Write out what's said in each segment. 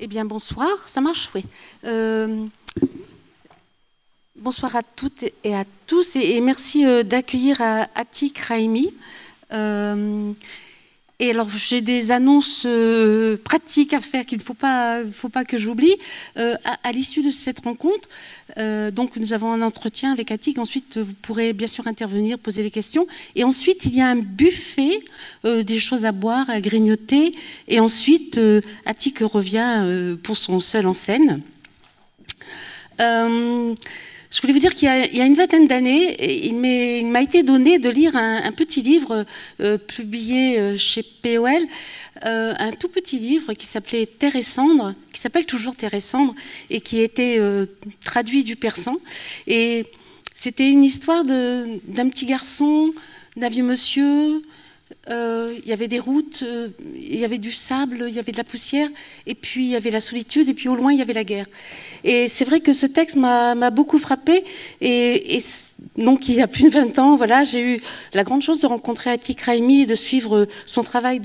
Eh bien, bonsoir, ça marche, oui. Bonsoir à toutes et à tous, et merci d'accueillir Atik Raimi. Et alors, j'ai des annonces pratiques à faire qu'il ne faut pas que j'oublie. À l'issue de cette rencontre, donc nous avons un entretien avec Atik. Ensuite, vous pourrez bien sûr intervenir, poser des questions. Et ensuite, il y a un buffet, des choses à boire, à grignoter. Et ensuite, Atik revient pour son seul en scène. Je voulais vous dire qu'il y a une vingtaine d'années, il m'a été donné de lire un petit livre publié chez POL, un tout petit livre qui s'appelait Terre et Cendre, qui s'appelle toujours Terre et Cendre, et qui était traduit du persan. Et c'était une histoire d'un petit garçon, d'un vieux monsieur. Il y avait des routes, il y avait du sable, il y avait de la poussière, et puis il y avait la solitude, et puis au loin il y avait la guerre. Et c'est vrai que ce texte m'a beaucoup frappée, et donc il y a plus de 20 ans, voilà, j'ai eu la grande chance de rencontrer Atik Raimi et de suivre son travail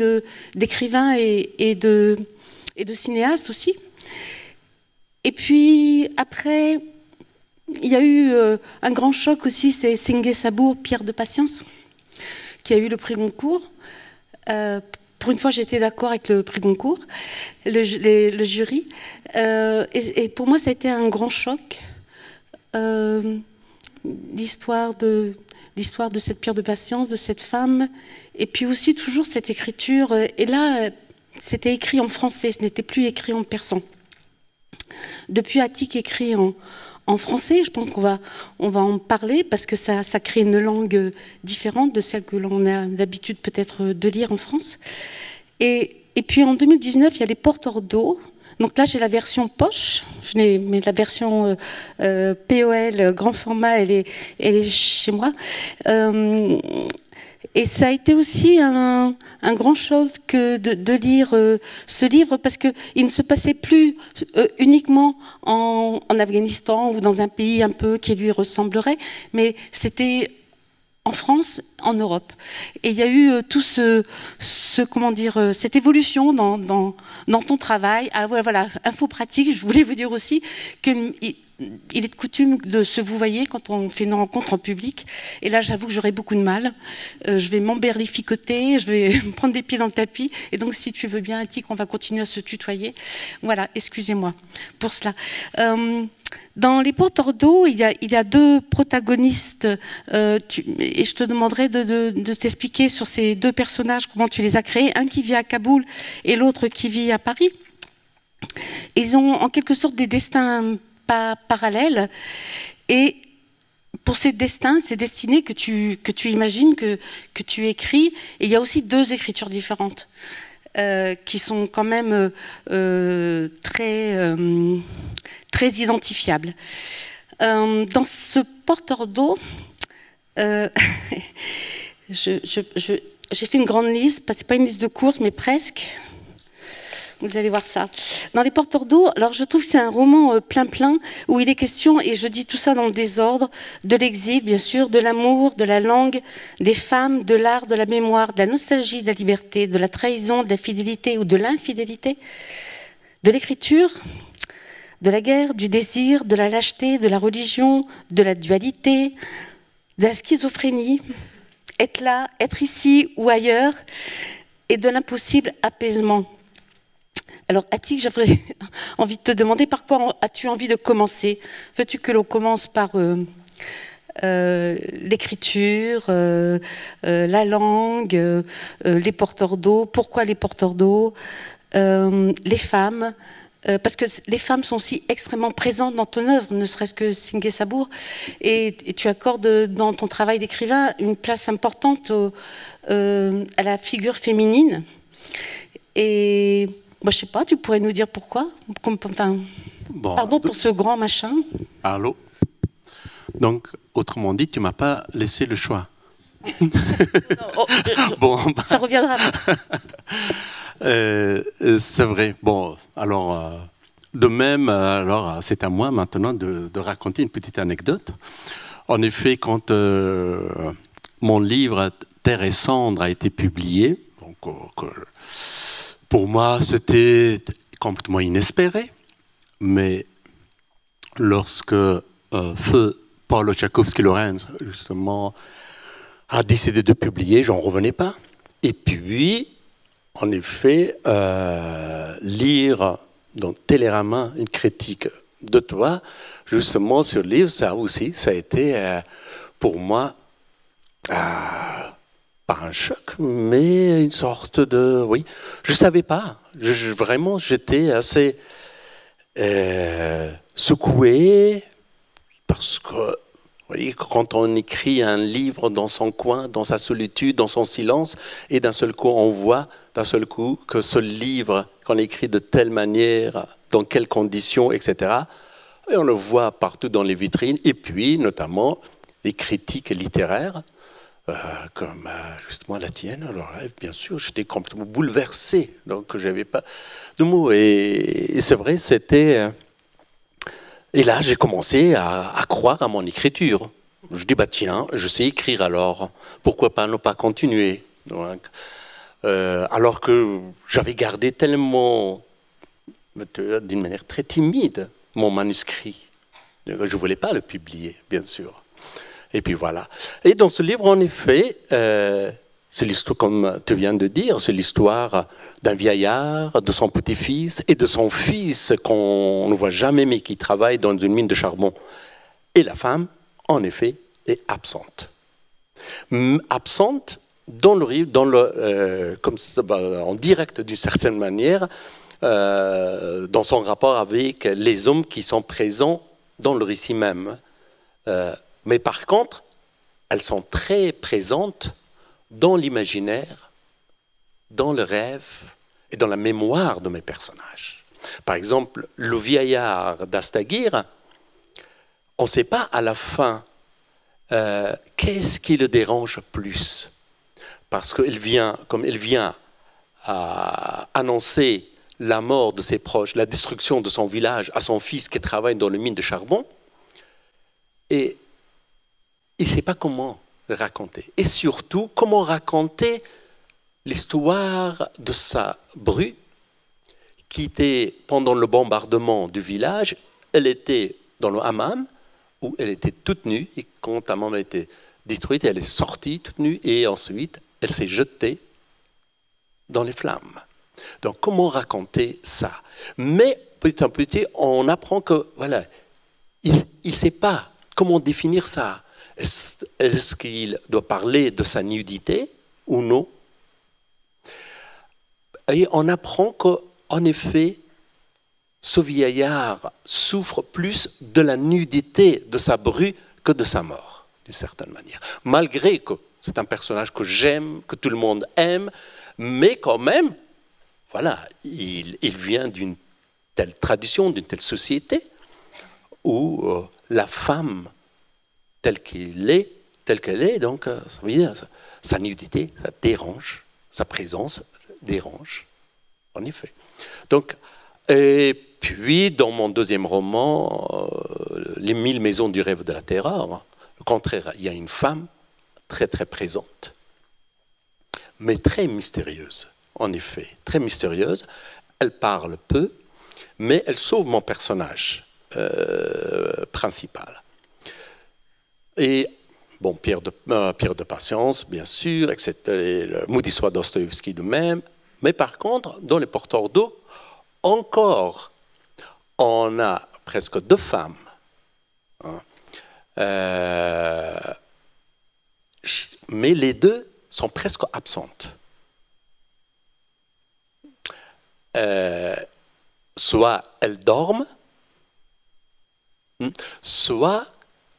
d'écrivain et de cinéaste aussi. Et puis après, il y a eu un grand choc aussi, c'est Singué Sabour, Pierre de Patience, qui a eu le prix Goncourt. Pour une fois, j'étais d'accord avec le prix Goncourt, le jury. Et pour moi, ça a été un grand choc. L'histoire de cette Pierre de Patience, de cette femme, et puis aussi toujours cette écriture. Et là, c'était écrit en français, ce n'était plus écrit en persan. Depuis, Atik écrit en français. Je pense qu'on va en parler parce que ça crée une langue différente de celle que l'on a l'habitude peut-être de lire en France. Et puis en 2019, il y a les porteurs d'eau. Donc là, j'ai la version poche, mais la version POL, grand format, elle est chez moi. Et ça a été aussi un grand chose que de lire ce livre, parce qu'il ne se passait plus uniquement en Afghanistan ou dans un pays un peu qui lui ressemblerait, mais c'était en France, en Europe. Et il y a eu tout cette évolution dans ton travail. Alors voilà, info pratique, je voulais vous dire aussi que il est de coutume de se vouvoyer quand on fait une rencontre en public. Et là, j'avoue que j'aurais beaucoup de mal. Je vais m'emberlificoter, je vais me prendre des pieds dans le tapis. Et donc, si tu veux bien, Atik, on va continuer à se tutoyer. Voilà, excusez-moi pour cela. Dans Les porteurs d'eau, il y a deux protagonistes, et je te demanderai de t'expliquer sur ces deux personnages, comment tu les as créés. Un qui vit à Kaboul et l'autre qui vit à Paris. Ils ont en quelque sorte des destins pas parallèles. Et pour ces destins, ces destinées que tu imagines, que tu écris, et il y a aussi deux écritures différentes. Qui sont quand même très identifiables. Dans ce porteur d'eau, j'ai fait une grande liste, c'est pas une liste de courses, mais presque. Vous allez voir ça. Dans Les porteurs d'eau, alors je trouve que c'est un roman plein, où il est question, et je dis tout ça dans le désordre, de l'exil, bien sûr, de l'amour, de la langue, des femmes, de l'art, de la mémoire, de la nostalgie, de la liberté, de la trahison, de la fidélité ou de l'infidélité, de l'écriture, de la guerre, du désir, de la lâcheté, de la religion, de la dualité, de la schizophrénie, être là, être ici ou ailleurs, et de l'impossible apaisement. Alors, Atik, j'aurais envie de te demander par quoi as-tu envie de commencer? Veux-tu que l'on commence par l'écriture, la langue, les porteurs d'eau? Pourquoi les porteurs d'eau? Les femmes? Parce que les femmes sont aussi extrêmement présentes dans ton œuvre, ne serait-ce que Singué Sabour, et tu accordes dans ton travail d'écrivain une place importante à la figure féminine. Et moi, je sais pas, tu pourrais nous dire pourquoi? Enfin, bon, pardon pour ce grand machin. Allô. Donc, autrement dit, tu m'as pas laissé le choix. Non, bon, ça reviendra. C'est vrai. Bon, alors, de même, alors, c'est à moi maintenant de raconter une petite anecdote. En effet, quand mon livre Terre et Cendre a été publié, donc, pour moi, c'était complètement inespéré, mais lorsque feu Paolo Tchaikovsky-Lorenz, justement, a décidé de publier, j'en revenais pas. Et puis, en effet, lire dans Télérama une critique de toi, justement, sur le livre, ça aussi, ça a été pour moi, pas un choc, mais une sorte de... Oui, je ne savais pas. Vraiment, j'étais assez secoué, parce que, vous voyez, quand on écrit un livre dans son coin, dans sa solitude, dans son silence, et d'un seul coup, on voit d'un seul coup que ce livre, qu'on écrit de telle manière, dans quelles conditions, etc., et on le voit partout dans les vitrines, et puis, notamment, les critiques littéraires, comme justement la tienne. Alors là, bien sûr, j'étais complètement bouleversé, donc je n'avais pas de mots. Et c'est vrai, c'était... Et là, j'ai commencé à croire à mon écriture. Je dis, bah tiens, je sais écrire alors, pourquoi pas ne pas continuer. Donc, alors que j'avais gardé tellement, d'une manière très timide, mon manuscrit. Je ne voulais pas le publier, bien sûr. Et puis voilà. Et dans ce livre, en effet, c'est l'histoire, comme tu viens de dire, c'est l'histoire d'un vieillard, de son petit-fils et de son fils qu'on ne voit jamais, mais qui travaille dans une mine de charbon. Et la femme, en effet, est absente. Absente dans le livre, comme ça, en direct d'une certaine manière, dans son rapport avec les hommes qui sont présents dans le récit même. Mais par contre, elles sont très présentes dans l'imaginaire, dans le rêve et dans la mémoire de mes personnages. Par exemple, le vieillard d'Astagir, on ne sait pas à la fin qu'est-ce qui le dérange plus. Parce qu'il vient, comme il vient à annoncer la mort de ses proches, la destruction de son village à son fils qui travaille dans le mine de charbon, et il ne sait pas comment le raconter. Et surtout, comment raconter l'histoire de sa bru qui était, pendant le bombardement du village, elle était dans le hammam, où elle était toute nue, et quand le hammam a été détruite, elle est sortie toute nue, et ensuite, elle s'est jetée dans les flammes. Donc, comment raconter ça? Mais, petit à petit, on apprend que, voilà, il ne sait pas comment définir ça. Est-ce qu'il doit parler de sa nudité ou non? Et on apprend qu'en effet, ce vieillard souffre plus de la nudité de sa bru que de sa mort, d'une certaine manière. Malgré que c'est un personnage que j'aime, que tout le monde aime, mais quand même, voilà, il vient d'une telle tradition, d'une telle société, où la femme telle qu'elle est, donc ça veut dire sa nudité, ça dérange, sa présence dérange, en effet. Donc, et puis, dans mon deuxième roman, Les 1000 maisons du rêve de la terreur, au contraire, il y a une femme très très présente, mais très mystérieuse, en effet, très mystérieuse. Elle parle peu, mais elle sauve mon personnage principal. Et, bon, Pierre de Patience, bien sûr, etc., Maudit soit Dostoïevski de même. Mais par contre, dans Les porteurs d'eau, encore, on a presque 2 femmes. Hein. Mais les 2 sont presque absentes. Soit elles dorment, soit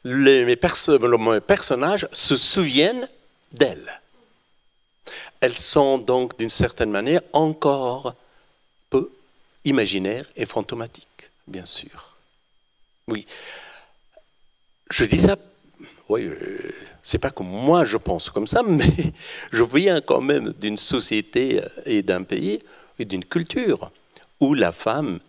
mes personnages se souviennent d'elles. Elles sont donc, d'une certaine manière, encore peu imaginaires et fantomatiques, bien sûr. Oui. Je dis ça, oui, c'est pas que moi je pense comme ça, mais je viens quand même d'une société et d'un pays et d'une culture où la femme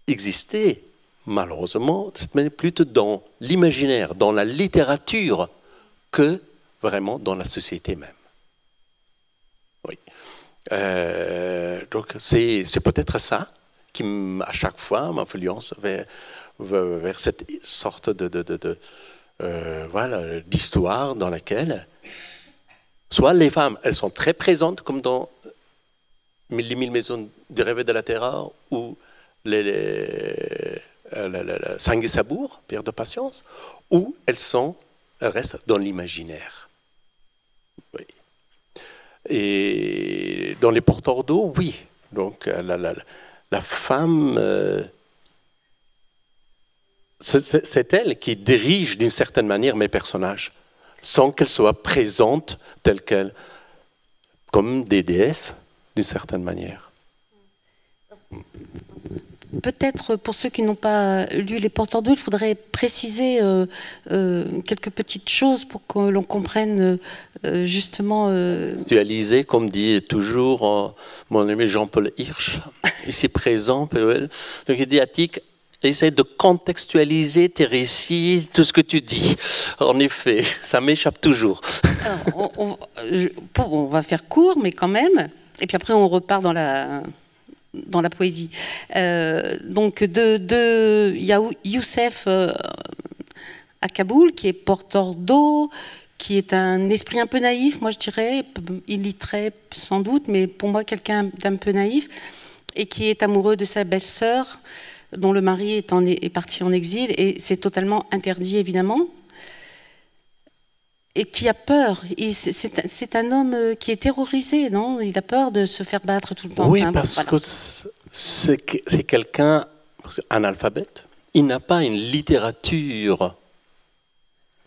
existait, malheureusement, mais plutôt dans l'imaginaire, dans la littérature, que vraiment dans la société même. Oui. Donc c'est peut-être ça qui, à chaque fois, m'influence vers cette sorte voilà, d'histoire dans laquelle, soit les femmes, elles sont très présentes, comme dans Les 1000 maisons du rêve de la terreur, ou Sang et Sabour, Pierre de Patience, ou elles restent dans l'imaginaire. Oui. Et dans les porteurs d'eau, oui. Donc la femme, c'est elle qui dirige d'une certaine manière mes personnages, sans qu'elle soit présente telle qu'elle, comme des déesses, d'une certaine manière. Peut-être pour ceux qui n'ont pas lu Les Porteurs d'eau, il faudrait préciser quelques petites choses pour que l'on comprenne justement. Contextualiser, comme dit toujours mon ami Jean-Paul Hirsch, ici présent, PEL. Donc il dit Attic, essaie de contextualiser tes récits, tout ce que tu dis. En effet, ça m'échappe toujours. Alors, on va faire court, mais quand même. Et puis après, on repart dans la poésie. Donc, il y a Youssef à Kaboul, qui est porteur d'eau, qui est un esprit un peu naïf, moi je dirais, illitéré sans doute, mais pour moi quelqu'un d'un peu naïf, et qui est amoureux de sa belle-sœur, dont le mari est parti en exil, et c'est totalement interdit évidemment, et qui a peur. C'est un homme qui est terrorisé, non? Il a peur de se faire battre tout le temps. Oui, parce que c'est quelqu'un analphabète. Il n'a pas une littérature,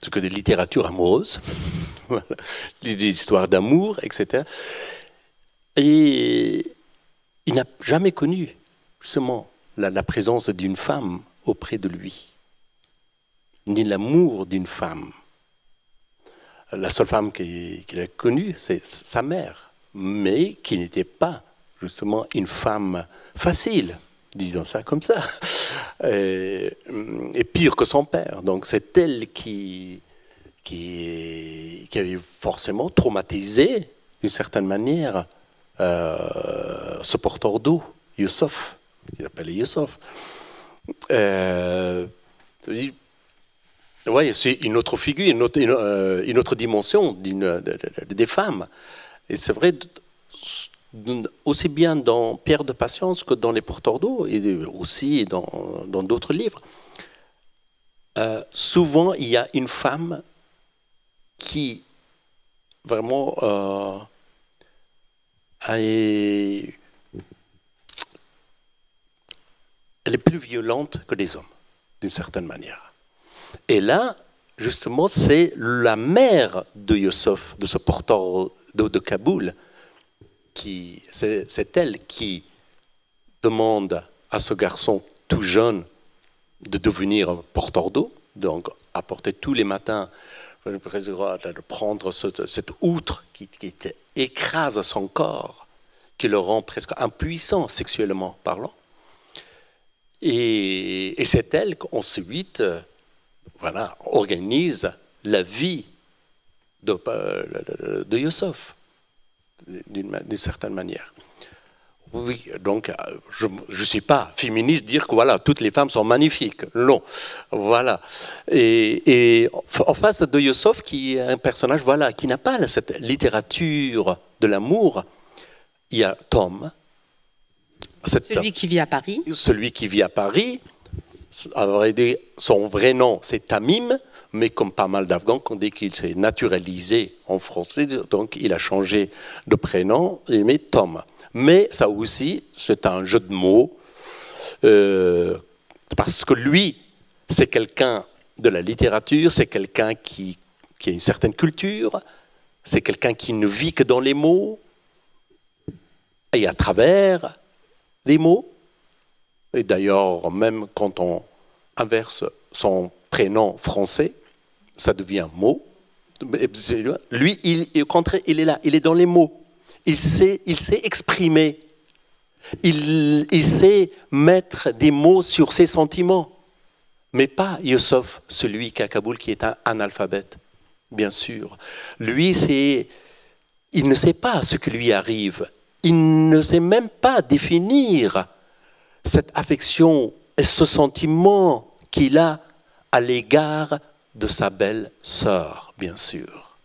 ce que des littératures amoureuses, des histoires d'amour, etc. Et il n'a jamais connu, justement, la présence d'une femme auprès de lui, ni l'amour d'une femme. La seule femme qu'il a connue, c'est sa mère, mais qui n'était pas justement une femme facile, disons ça comme ça, et pire que son père. Donc c'est elle qui avait forcément traumatisé, d'une certaine manière, ce porteur d'eau, Youssef, qu'il appelait Youssef. Oui, c'est une autre figure, une autre dimension des femmes. Et c'est vrai, aussi bien dans Pierre de Patience que dans Les Porteurs d'eau, et aussi dans d'autres livres. Souvent, il y a une femme qui, vraiment, elle est plus violente que les hommes, d'une certaine manière. Et là, justement, c'est la mère de Youssef, de ce porteur d'eau de Kaboul, c'est elle qui demande à ce garçon tout jeune de devenir porteur d'eau, donc apporter tous les matins, de prendre cette outre qui écrase son corps, qui le rend presque impuissant sexuellement parlant. Et c'est elle qu'ensuite organise la vie de Youssef, d'une certaine manière. Oui, donc je ne suis pas féministe dire que voilà, toutes les femmes sont magnifiques. Non, voilà. Et en face de Youssef, qui est un personnage qui n'a pas cette littérature de l'amour, il y a Tom. Celui qui vit à Paris. Celui qui vit à Paris. Son vrai nom, c'est Tamim, mais comme pas mal d'Afghans, dès qu'il s'est naturalisé en français, donc il a changé de prénom, il met Tom. Mais ça aussi, c'est un jeu de mots, parce que lui, c'est quelqu'un de la littérature, c'est quelqu'un qui a une certaine culture, c'est quelqu'un qui ne vit que dans les mots, et à travers les mots. Et d'ailleurs, même quand on inverse son prénom français, ça devient mot. Lui, au contraire, il est là, il est dans les mots. Il sait exprimer. Il sait mettre des mots sur ses sentiments. Mais pas Youssef, celui qui est à Kaboul, qui est un analphabète, bien sûr. Lui, il ne sait pas ce qui lui arrive. Il ne sait même pas définir cette affection et ce sentiment qu'il a à l'égard de sa belle-sœur, bien sûr.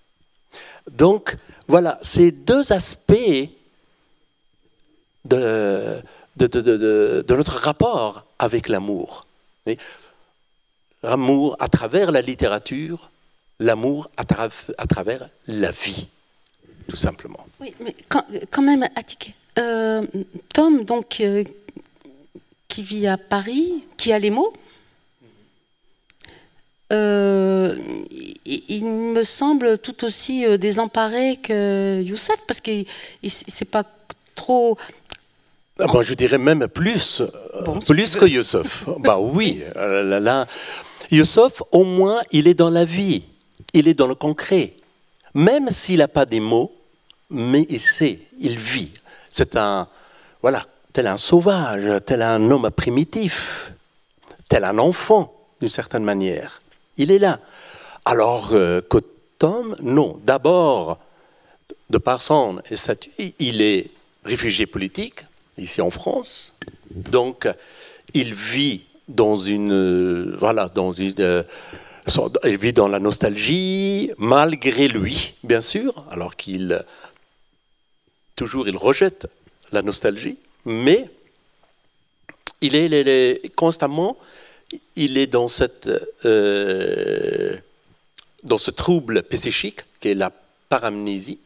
Donc, voilà, ces deux aspects de notre rapport avec l'amour. L'amour à travers la littérature, l'amour à travers la vie, tout simplement. Oui, mais quand même, Attic, Tom, donc, qui vit à Paris, qui a les mots, il me semble tout aussi désemparé que Youssef, parce qu'il ne sait pas trop... Moi, je dirais même plus, Bon, plus que Youssef. Bah oui, là, Youssef, au moins, il est dans la vie, il est dans le concret. Même s'il n'a pas des mots, mais il sait, il vit. C'est un, voilà, tel un sauvage, tel un homme primitif, tel un enfant, d'une certaine manière. Il est là. Alors que Tom, non. D'abord, de par son statut, il est réfugié politique, ici en France. Donc, il vit dans une... voilà, il vit dans la nostalgie, malgré lui, bien sûr, alors qu'il... toujours, il rejette la nostalgie, mais il est constamment... il est dans ce trouble psychique qui est la paramnésie,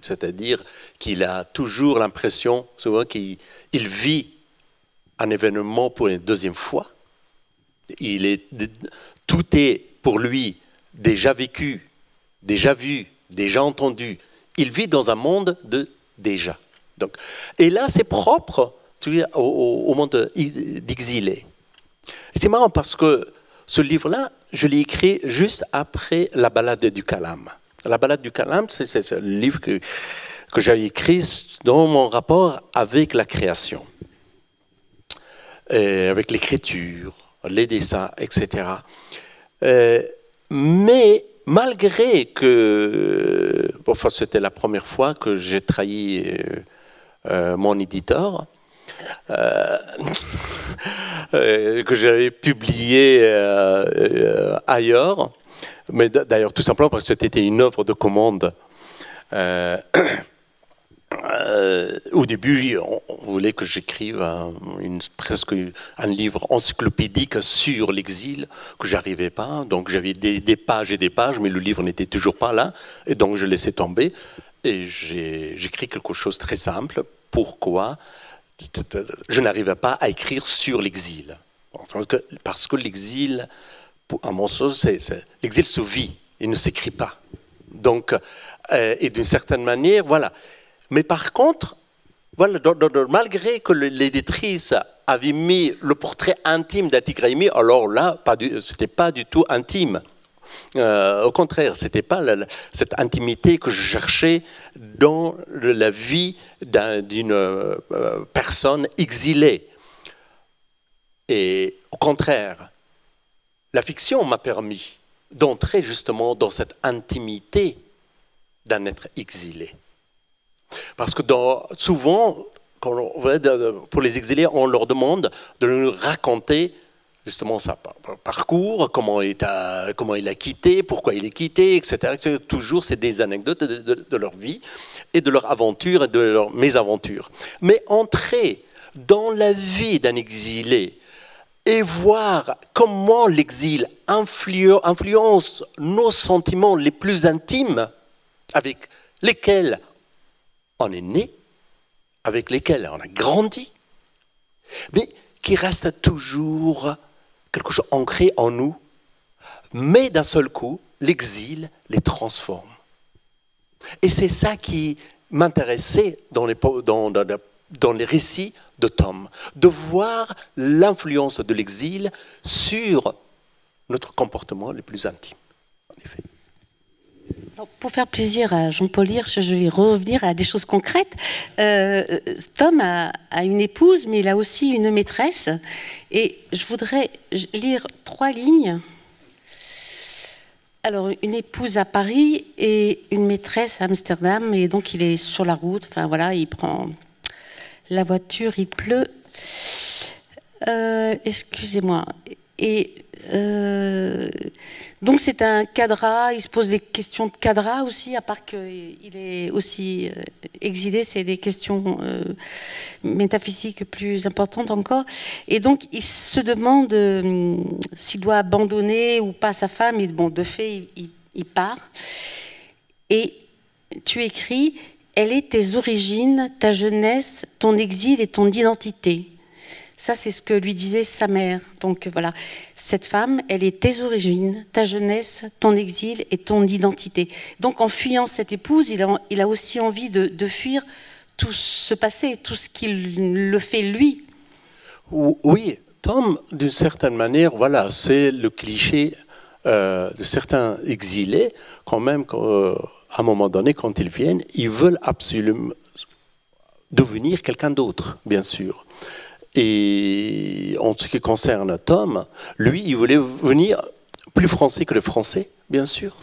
c'est-à-dire qu'il a toujours l'impression, souvent, qu'il vit un événement pour une deuxième fois. Tout est pour lui déjà vécu, déjà vu, déjà entendu. Il vit dans un monde de déjà. Donc, et là, c'est propre au monde d'exilé. C'est marrant parce que ce livre-là, je l'ai écrit juste après La Ballade du Calame. La Ballade du Calame, c'est un livre que j'avais écrit dans mon rapport avec la création, avec l'écriture, les dessins, etc. Mais malgré que... Enfin, c'était la première fois que j'ai trahi mon éditeur, que j'avais publié ailleurs, mais d'ailleurs tout simplement parce que c'était une œuvre de commande. Au début, on voulait que j'écrive presque un livre encyclopédique sur l'exil, que j'arrivais pas, donc j'avais des pages et des pages, mais le livre n'était toujours pas là, et donc je laissais tomber, et j'écris quelque chose de très simple. Pourquoi je n'arrivais pas à écrire sur l'exil? Parce que l'exil, à mon sens, l'exil se vit, il ne s'écrit pas. Donc, et d'une certaine manière, voilà. Mais par contre, voilà, malgré que l'éditrice avait mis le portrait intime d'Attic Raimi, alors là, ce n'était pas du tout intime. Au contraire, ce n'était pas cette intimité que je cherchais dans la vie d'une personne exilée. Et au contraire, la fiction m'a permis d'entrer justement dans cette intimité d'un être exilé. Parce que souvent, pour les exilés, on leur demande de nous raconter justement son parcours, comment il a quitté, pourquoi il est quitté, etc. Toujours, c'est des anecdotes de leur vie et de leur aventure et de leur mésaventure. Mais entrer dans la vie d'un exilé et voir comment l'exil influence nos sentiments les plus intimes, avec lesquels on est né, avec lesquels on a grandi, mais qui reste toujours quelque chose ancré en nous, mais d'un seul coup, l'exil les transforme. Et c'est ça qui m'intéressait dans les récits de Tom, de voir l'influence de l'exil sur notre comportement le plus intime, en effet. Alors, pour faire plaisir à Jean-Paul Hirsch, je vais revenir à des choses concrètes. Tom a une épouse, mais il a aussi une maîtresse. Et je voudrais lire 3 lignes. Alors, une épouse à Paris et une maîtresse à Amsterdam. Et donc, il est sur la route. Enfin, voilà, il prend la voiture, il pleut. Excusez-moi. Et donc c'est un cadra, il se pose des questions de cadra aussi, à part qu'il est aussi exilé, c'est des questions métaphysiques plus importantes encore. Et donc il se demande s'il doit abandonner ou pas sa femme, et bon, de fait, il part. Et tu écris, elle est tes origines, ta jeunesse, ton exil et ton identité. Ça, c'est ce que lui disait sa mère. Donc voilà, cette femme, elle est tes origines, ta jeunesse, ton exil et ton identité. Donc en fuyant cette épouse, il a aussi envie de fuir tout ce passé, tout ce qui le fait lui. Oui, Tom, d'une certaine manière, voilà, c'est le cliché de certains exilés, quand même, à un moment donné, quand ils viennent, ils veulent absolument devenir quelqu'un d'autre, bien sûr. Et en ce qui concerne Tom, lui, il voulait venir plus français que le français, bien sûr.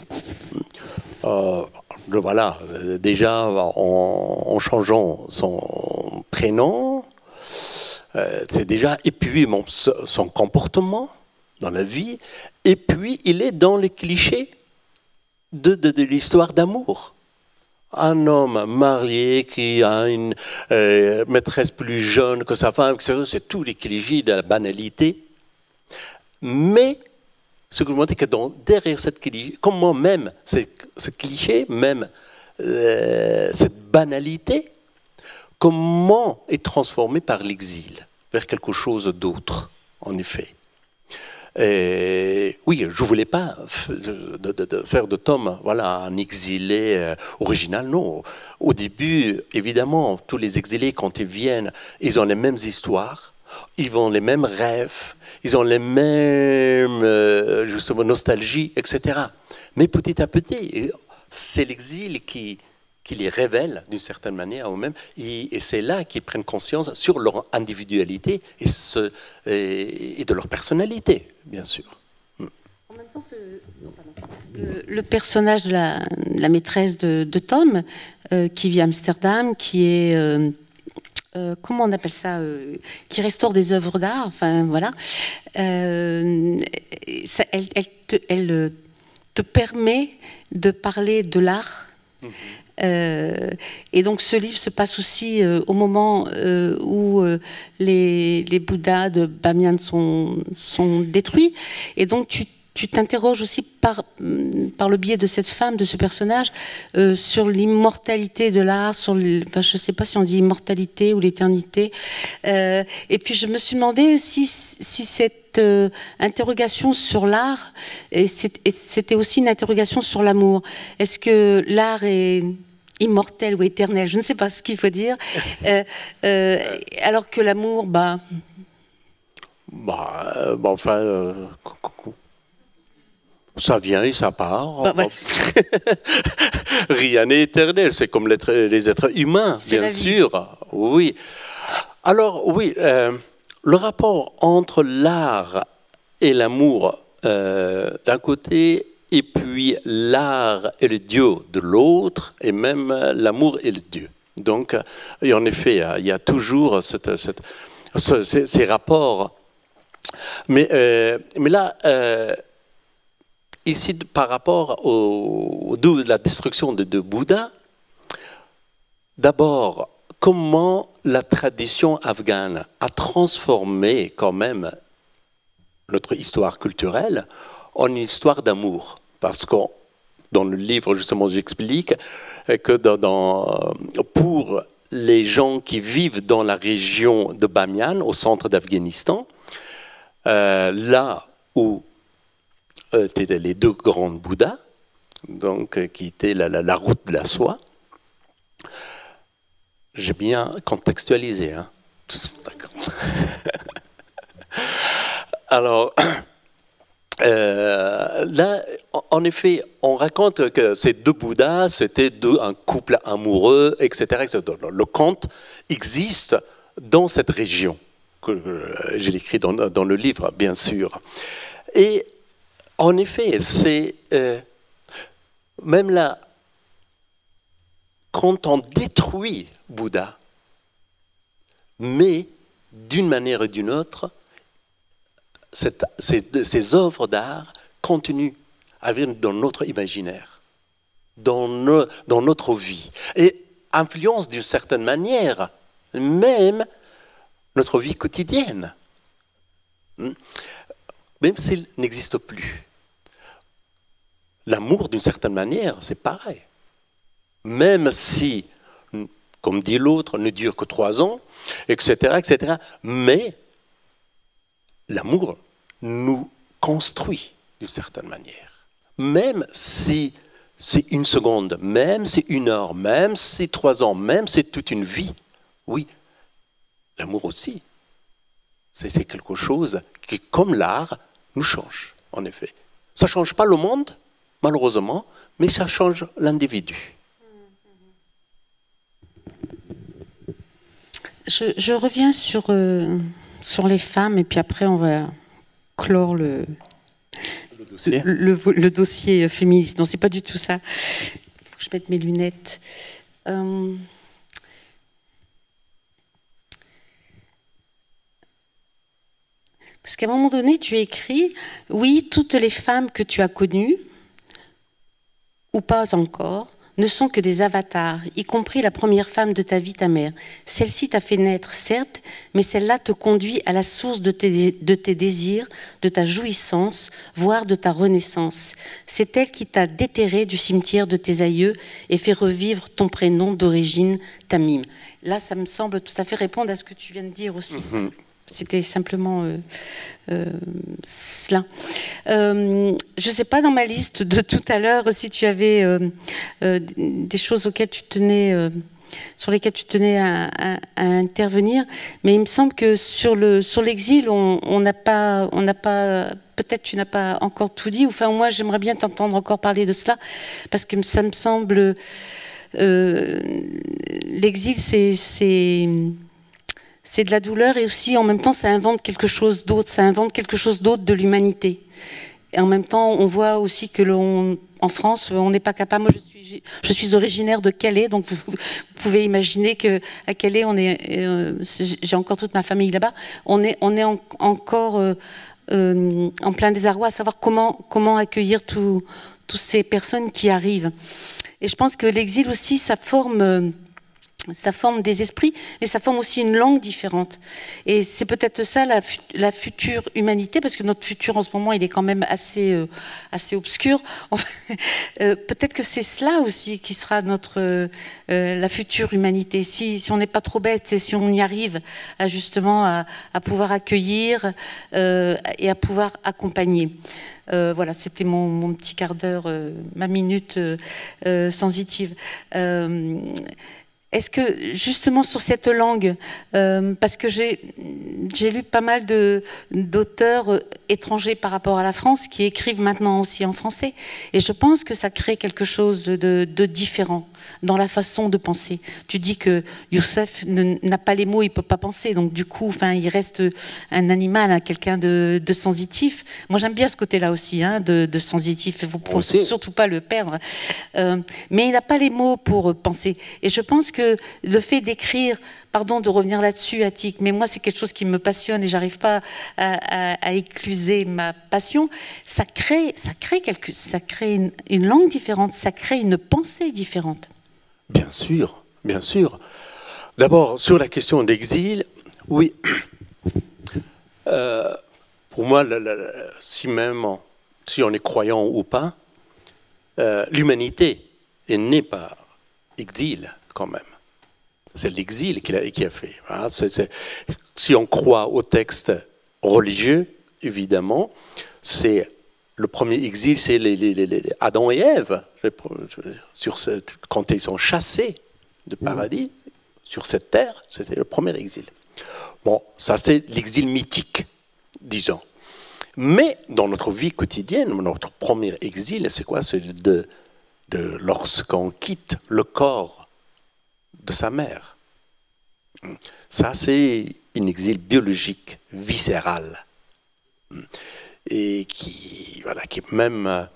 Voilà, déjà en changeant son prénom, c'est déjà, et puis son comportement dans la vie, et puis il est dans les clichés de l'histoire d'amour. Un homme marié qui a une maîtresse plus jeune que sa femme, etc. C'est tous les clichés de la banalité. Mais ce que je me dis, que derrière cette cliché, comment même ce cliché, même cette banalité, comment est transformé par l'exil vers quelque chose d'autre, en effet. Et oui, je ne voulais pas faire de Tom voilà, un exilé original, non. Au début, évidemment, tous les exilés, quand ils viennent, ils ont les mêmes histoires, ils ont les mêmes rêves, ils ont les mêmes justement, nostalgies, etc. Mais petit à petit, c'est l'exil qui les révèle d'une certaine manière à eux-mêmes, et c'est là qu'ils prennent conscience sur leur individualité et de leur personnalité, bien sûr. En même temps, le personnage de la maîtresse de Tom, qui vit à Amsterdam, qui est... comment on appelle ça, qui restaure des œuvres d'art, enfin voilà, elle te permet de parler de l'art. Et donc ce livre se passe aussi au moment où les Bouddhas de Bamiyan sont détruits, et donc tu t'interroges aussi par le biais de cette femme, de ce personnage, sur l'immortalité de l'art, je ne sais pas si on dit immortalité ou l'éternité. Et puis je me suis demandé si cette interrogation sur l'art, c'était aussi une interrogation sur l'amour. Est-ce que l'art est immortel ou éternel? Je ne sais pas ce qu'il faut dire. Alors que l'amour, enfin... ça vient et ça part. Rien n'est éternel, c'est comme les êtres humains, bien sûr. Oui. Alors, oui, le rapport entre l'art et l'amour d'un côté, et puis l'art et le Dieu de l'autre, et même l'amour et le Dieu. Donc, et en effet, il y a toujours ces rapports. Mais là... ici, par rapport à la destruction de Bouddha, d'abord, comment la tradition afghane a transformé quand même notre histoire culturelle en une histoire d'amour. Parce que dans le livre, justement, j'explique que pour les gens qui vivent dans la région de Bamiyan, au centre d'Afghanistan, là où étaient les deux grands Bouddhas, donc, qui étaient la route de la soie. J'ai bien contextualisé. Hein. D'accord. Alors, là, en effet, on raconte que ces deux Bouddhas, c'était un couple amoureux, etc., etc. Le conte existe dans cette région, que j'ai écrit dans le livre, bien sûr. Et en effet, c'est même là, quand on détruit Bouddha, mais d'une manière ou d'une autre, ces œuvres d'art continuent à vivre dans notre imaginaire, dans notre vie, et influencent d'une certaine manière même notre vie quotidienne, même s'il n'existe plus. L'amour, d'une certaine manière, c'est pareil. Même si, comme dit l'autre, ne dure que 3 ans, etc., etc., mais l'amour nous construit d'une certaine manière. Même si c'est 1 seconde, même si c'est 1 heure, même si c'est 3 ans, même si c'est toute une vie, oui, l'amour aussi, c'est quelque chose qui, comme l'art, nous change, en effet. Ça ne change pas le monde, malheureusement, mais ça change l'individu. Je reviens sur les femmes, et puis après on va clore le dossier féministe. Non, c'est pas du tout ça. Il faut que je mette mes lunettes. Parce qu'à un moment donné, tu écris, oui, toutes les femmes que tu as connues, ou pas encore, ne sont que des avatars, y compris la première femme de ta vie, ta mère. Celle-ci t'a fait naître, certes, mais celle-là te conduit à la source de tes désirs, de ta jouissance, voire de ta renaissance. C'est elle qui t'a déterré du cimetière de tes aïeux et fait revivre ton prénom d'origine, Tamim. Là, ça me semble tout à fait répondre à ce que tu viens de dire aussi. C'était simplement cela. Je ne sais pas dans ma liste de tout à l'heure si tu avais des choses auxquelles tu tenais, sur lesquelles tu tenais à intervenir, mais il me semble que sur l'exil, on n'a pas, peut-être tu n'as pas encore tout dit. Enfin, moi, j'aimerais bien t'entendre encore parler de cela, parce que ça me semble l'exil, c'est de la douleur, et aussi en même temps ça invente quelque chose d'autre, de l'humanité. Et en même temps on voit aussi que en France on n'est pas capable. Moi je suis originaire de Calais, donc vous pouvez imaginer qu'à Calais j'ai encore toute ma famille là-bas, on est encore en plein désarroi à savoir comment accueillir toutes ces personnes qui arrivent. Et je pense que l'exil aussi ça forme des esprits, mais ça forme aussi une langue différente. Et c'est peut-être ça la future humanité, parce que notre futur en ce moment, il est quand même assez obscur. Peut-être que c'est cela aussi qui sera la future humanité. Si on n'est pas trop bête et si on y arrive justement à pouvoir accueillir et à pouvoir accompagner. Voilà, c'était mon petit quart d'heure, ma minute sensitive. Est-ce que, justement, sur cette langue, parce que j'ai lu pas mal d'auteurs étrangers par rapport à la France qui écrivent maintenant aussi en français, et je pense que ça crée quelque chose de différent dans la façon de penser. Tu dis que Youssef n'a pas les mots, il ne peut pas penser, donc du coup, il reste un animal, quelqu'un de sensitif. Moi, j'aime bien ce côté-là aussi, de sensitif, il ne faut surtout pas le perdre. Mais il n'a pas les mots pour penser. Et je pense que le fait d'écrire, pardon de revenir là-dessus, Attic, mais moi c'est quelque chose qui me passionne et j'arrive pas à écluser ma passion, ça crée une langue différente, ça crée une pensée différente. Bien sûr, bien sûr. D'abord, sur la question d'exil, oui. Pour moi, si on est croyant ou pas, l'humanité est née par exil quand même. C'est l'exil qui a fait. Si on croit au texte religieux, évidemment, c'est le premier exil, c'est les Adam et Ève, quand ils sont chassés de paradis sur cette terre, c'était le premier exil. Bon, ça c'est l'exil mythique, disons. Mais dans notre vie quotidienne, notre premier exil, c'est quoi? C'est lorsqu'on quitte le corps de sa mère. Ça, c'est un exil biologique, viscéral. Et qui même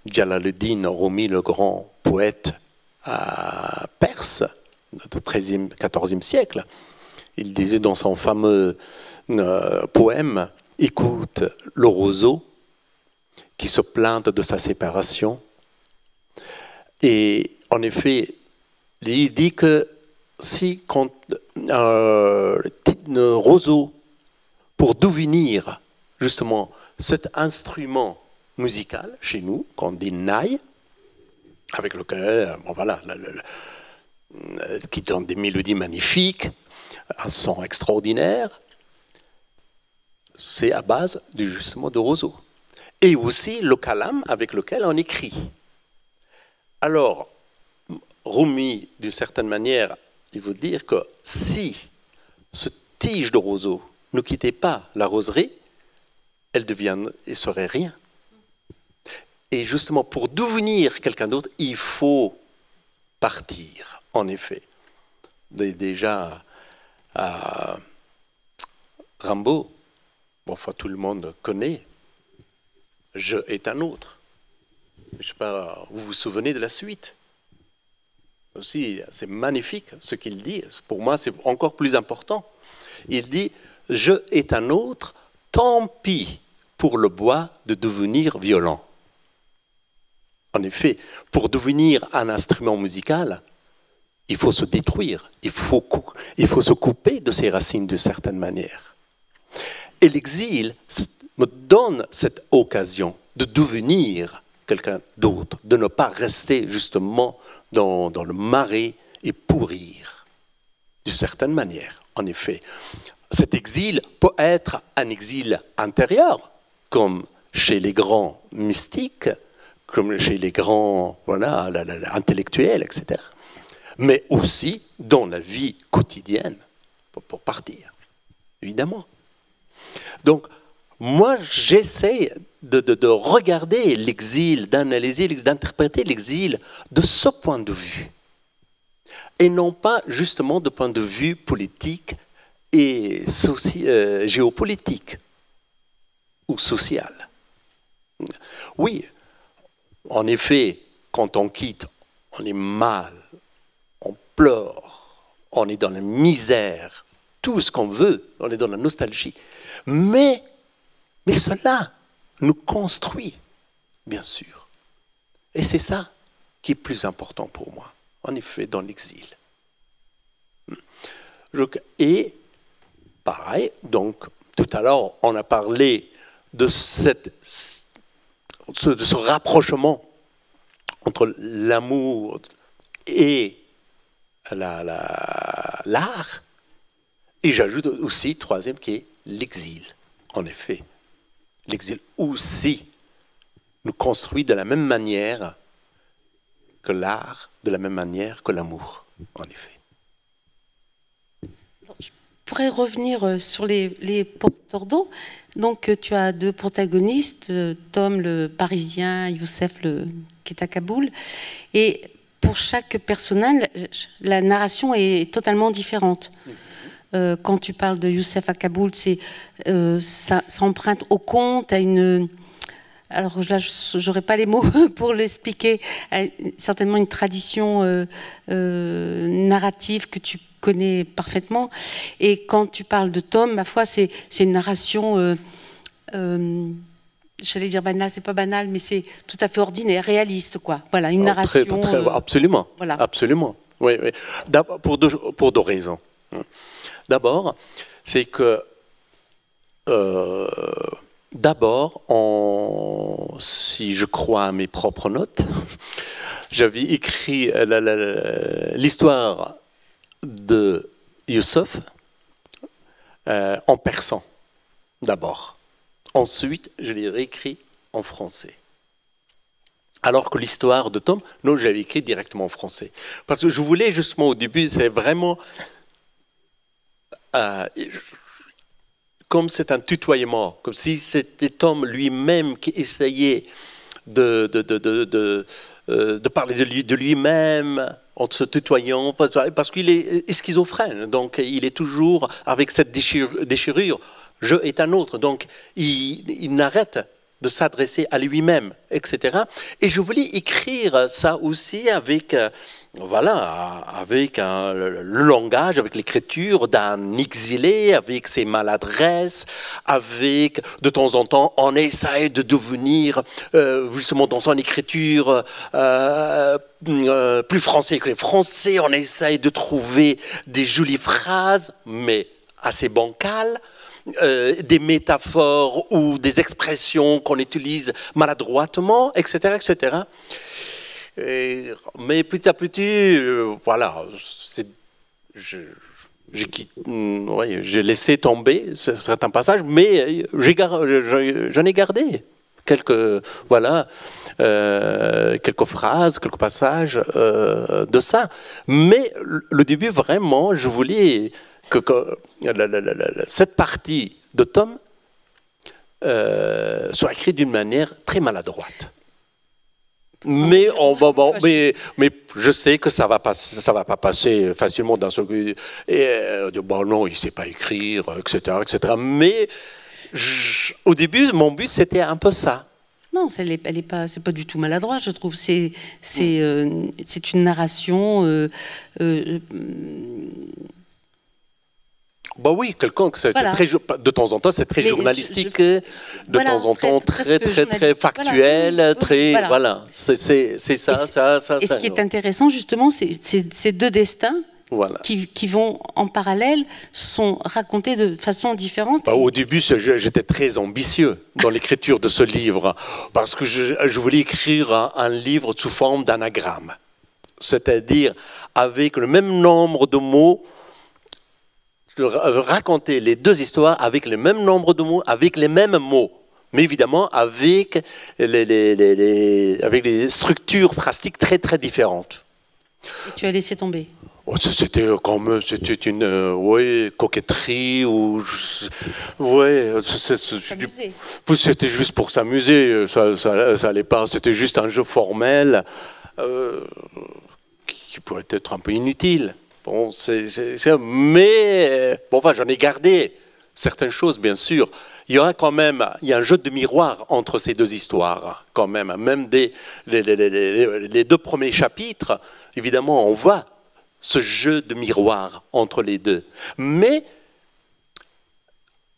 Jalaluddin Rumi, le grand poète perse du XIIe, XIVe siècle, Il disait dans son fameux poème « Écoute le roseau qui se plaint de sa séparation ». Et en effet, il dit que si quand le roseau, pour devenir justement cet instrument musical chez nous, qu'on dit naï, avec lequel, bon, voilà, qui donne des mélodies magnifiques, un son extraordinaire, c'est à base justement de roseau. Et aussi le calame avec lequel on écrit. Alors, Rumi, d'une certaine manière, il veut dire que si ce tige de roseau ne quittait pas la roseraie, elle serait rien. Et justement, pour devenir quelqu'un d'autre, il faut partir, en effet. Déjà, à Rimbaud, bon, enfin, tout le monde connaît, je est un autre. Je ne sais pas, vous vous souvenez de la suite? Aussi, c'est magnifique ce qu'il dit. Pour moi, c'est encore plus important. Il dit, je est un autre, tant pis pour le bois de devenir violent. En effet, pour devenir un instrument musical, il faut se détruire, il faut se couper de ses racines d'une certaine manière. Et l'exil me donne cette occasion de devenir quelqu'un d'autre, de ne pas rester justement dans le marais et pourrir, d'une certaine manière. En effet, cet exil peut être un exil intérieur, comme chez les grands mystiques, comme chez les grands intellectuels, etc. Mais aussi dans la vie quotidienne, pour partir, évidemment. Donc, moi, j'essaie de regarder l'exil, d'analyser, d'interpréter l'exil de ce point de vue. Et non pas justement de point de vue politique et géopolitique ou social. Oui, en effet, quand on quitte, on est mal, on pleure, on est dans la misère, tout ce qu'on veut, on est dans la nostalgie. Mais cela nous construit, bien sûr. Et c'est ça qui est plus important pour moi, en effet, dans l'exil. Et pareil, donc, tout à l'heure, on a parlé de ce rapprochement entre l'amour et l'art. Et j'ajoute aussi, troisième, qui est l'exil, en effet. L'exil aussi nous construit de la même manière que l'art, de la même manière que l'amour, en effet. Je pourrais revenir sur les porteurs d'eau. Donc, tu as deux protagonistes, Tom le Parisien, Youssef qui est à Kaboul. Et pour chaque personnage, la narration est totalement différente. Quand tu parles de Youssef à Kaboul, ça emprunte au conte, à une... Alors là, je n'aurai pas les mots pour l'expliquer. Certainement une tradition narrative que tu connais parfaitement. Et quand tu parles de Tom, ma foi, c'est une narration... j'allais dire banale, c'est pas banal, mais c'est tout à fait ordinaire, réaliste, quoi. Voilà, une narration... absolument, voilà. Absolument. Oui, oui. Pour deux raisons. D'abord, c'est que d'abord, si je crois à mes propres notes, j'avais écrit l'histoire de Youssef en persan, d'abord. Ensuite, je l'ai réécrit en français. Alors que l'histoire de Tom, non, je l'avais écrit directement en français. Parce que je voulais justement au début, c'est vraiment... comme c'est un tutoiement, comme si c'était Tom lui-même qui essayait de parler de lui-même en se tutoyant, parce qu'il est schizophrène, donc il est toujours avec cette déchirure. Je est un autre, donc il n'arrête de s'adresser à lui-même, etc. Et je voulais écrire ça aussi avec, avec le langage, avec l'écriture d'un exilé, avec ses maladresses, avec, de temps en temps, on essaie de devenir, justement dans son écriture, plus français que les Français, on essaie de trouver des jolies phrases, mais assez bancales, des métaphores ou des expressions qu'on utilise maladroitement, etc., etc. Mais petit à petit, voilà, j'ai laissé tomber certains passages, mais j'en ai gardé quelques, quelques phrases, quelques passages de ça. Mais le début, vraiment, je voulais que cette partie de Tom soit écrite d'une manière très maladroite. Mais je sais que ça va pas passer facilement d'un seul coup. Bon non, il sait pas écrire, etc., etc. Mais au début, mon but c'était un peu ça. Non, c'est pas du tout maladroit, je trouve. C'est une narration. Bah oui, de temps en temps, c'est très journalistique, de temps en temps très factuel, voilà. C'est ça. Et ce qui est intéressant, justement, c'est ces deux destins qui vont en parallèle, sont racontés de façon différente. Au début, j'étais très ambitieux dans l'écriture de ce livre, parce que je voulais écrire un livre sous forme d'anagramme, c'est-à-dire avec le même nombre de mots, raconter les deux histoires avec le même nombre de mots, avec les mêmes mots, mais évidemment avec les structures phrastiques très très différentes. Et tu as laissé tomber. C'était une coquetterie ou c'était juste pour s'amuser, ça allait pas, c'était juste un jeu formel qui pourrait être un peu inutile. Bon, mais j'en ai gardé certaines choses, bien sûr. Il y a un jeu de miroir entre ces deux histoires, quand même. Même les deux premiers chapitres, évidemment, on voit ce jeu de miroir entre les deux. Mais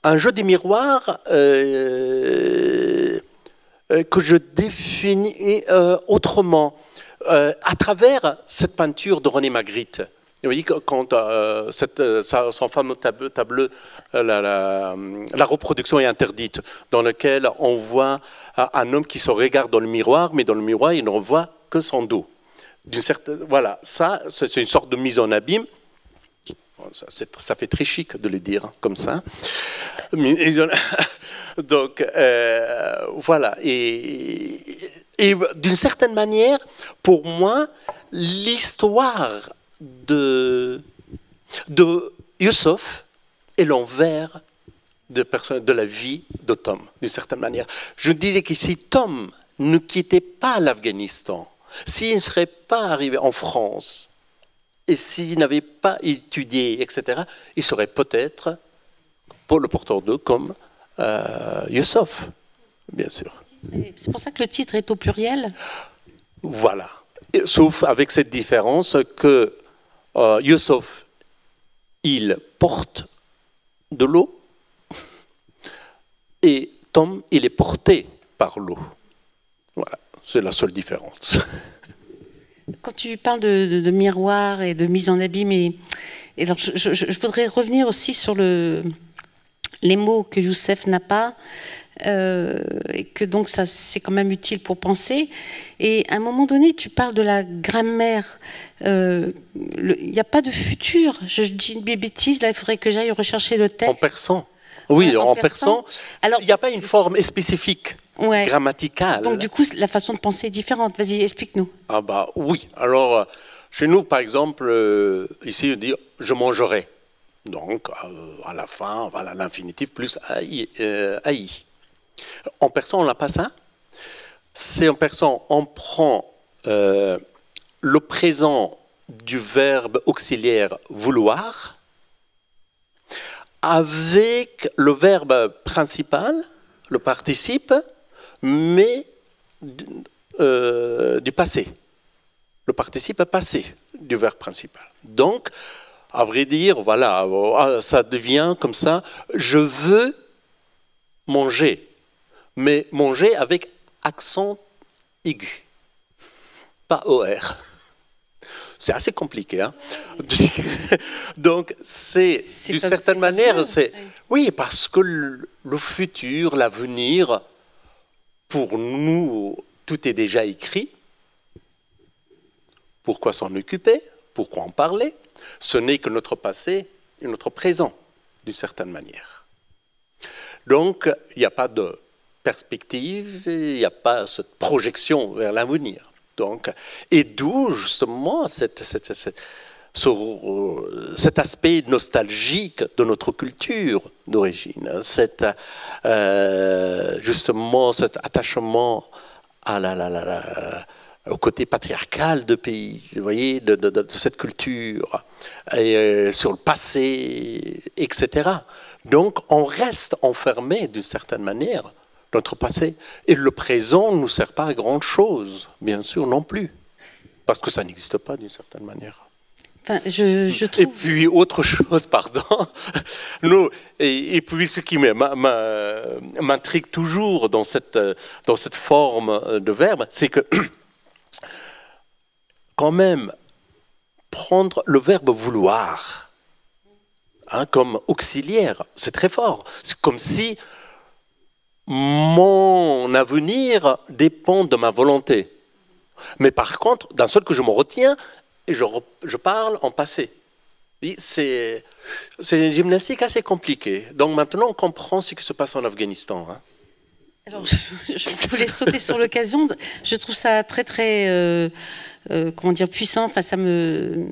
un jeu de miroir que je définis autrement, à travers cette peinture de René Magritte. Vous voyez, quand son fameux tableau, la reproduction est interdite, dans lequel on voit un homme qui se regarde dans le miroir, mais dans le miroir, il ne voit que son dos. Voilà, ça, c'est une sorte de mise en abîme. Ça fait très chic de le dire comme ça. Donc, voilà. Et d'une certaine manière, pour moi, l'histoire de Youssouf est l'envers de la vie de Tom, d'une certaine manière. Je disais que si Tom ne quittait pas l'Afghanistan, s'il ne serait pas arrivé en France, et s'il n'avait pas étudié, etc., il serait peut-être le porteur d'eau comme Youssouf, bien sûr. C'est pour ça que le titre est au pluriel. Voilà. Sauf avec cette différence que Youssouf, il porte de l'eau et Tom, il est porté par l'eau. Voilà, c'est la seule différence. Quand tu parles de miroir et de mise en abîme, et alors je voudrais revenir aussi sur les mots que Youssef n'a pas, et que donc ça c'est quand même utile pour penser. Et à un moment donné, tu parles de la grammaire. Il n'y a pas de futur. Je dis une bêtise, là il faudrait que j'aille rechercher le texte. En persan. Oui, en persan. Alors, il n'y a pas une forme spécifique grammaticale. Donc du coup, la façon de penser est différente. Vas-y, explique-nous. Ah bah oui. Alors, chez nous, par exemple, ici, on dit « je mangerai ». Donc, à la fin, voilà, l'infinitif plus AI. En persan, on n'a pas ça. C'est en persan, on prend le présent du verbe auxiliaire « vouloir » avec le verbe principal, le participe, mais du passé. Le participe passé du verbe principal. Donc, à vrai dire, voilà, ça devient comme ça, je veux manger, mais manger avec accent aigu, pas OR. C'est assez compliqué. Hein. Donc, c'est d'une certaine manière, oui, parce que le futur, l'avenir, pour nous, tout est déjà écrit. Pourquoi s'en occuper? Pourquoi en parler? Ce n'est que notre passé et notre présent, d'une certaine manière. Donc, il n'y a pas de perspective, il n'y a pas cette projection vers l'avenir. Donc, et d'où justement cet aspect nostalgique de notre culture d'origine, justement cet attachement au côté patriarcal de pays, vous voyez, de cette culture, et sur le passé, etc. Donc, on reste enfermé d'une certaine manière. Notre passé et le présent ne nous sert pas à grand-chose, bien sûr, non plus. Parce que ça n'existe pas d'une certaine manière. Enfin, je trouve... Et puis, autre chose, pardon. Et puis, ce qui m'intrigue toujours dans cette forme de verbe, c'est que, quand même, prendre le verbe vouloir comme auxiliaire, c'est très fort. C'est comme si mon avenir dépend de ma volonté. Mais par contre, d'un seul que je me retiens, et je parle en passé. C'est une gymnastique assez compliquée. Donc maintenant, on comprend ce qui se passe en Afghanistan. Hein. Alors, je voulais sauter sur l'occasion. Je trouve ça très, très... comment dire, puissant. Enfin, ça me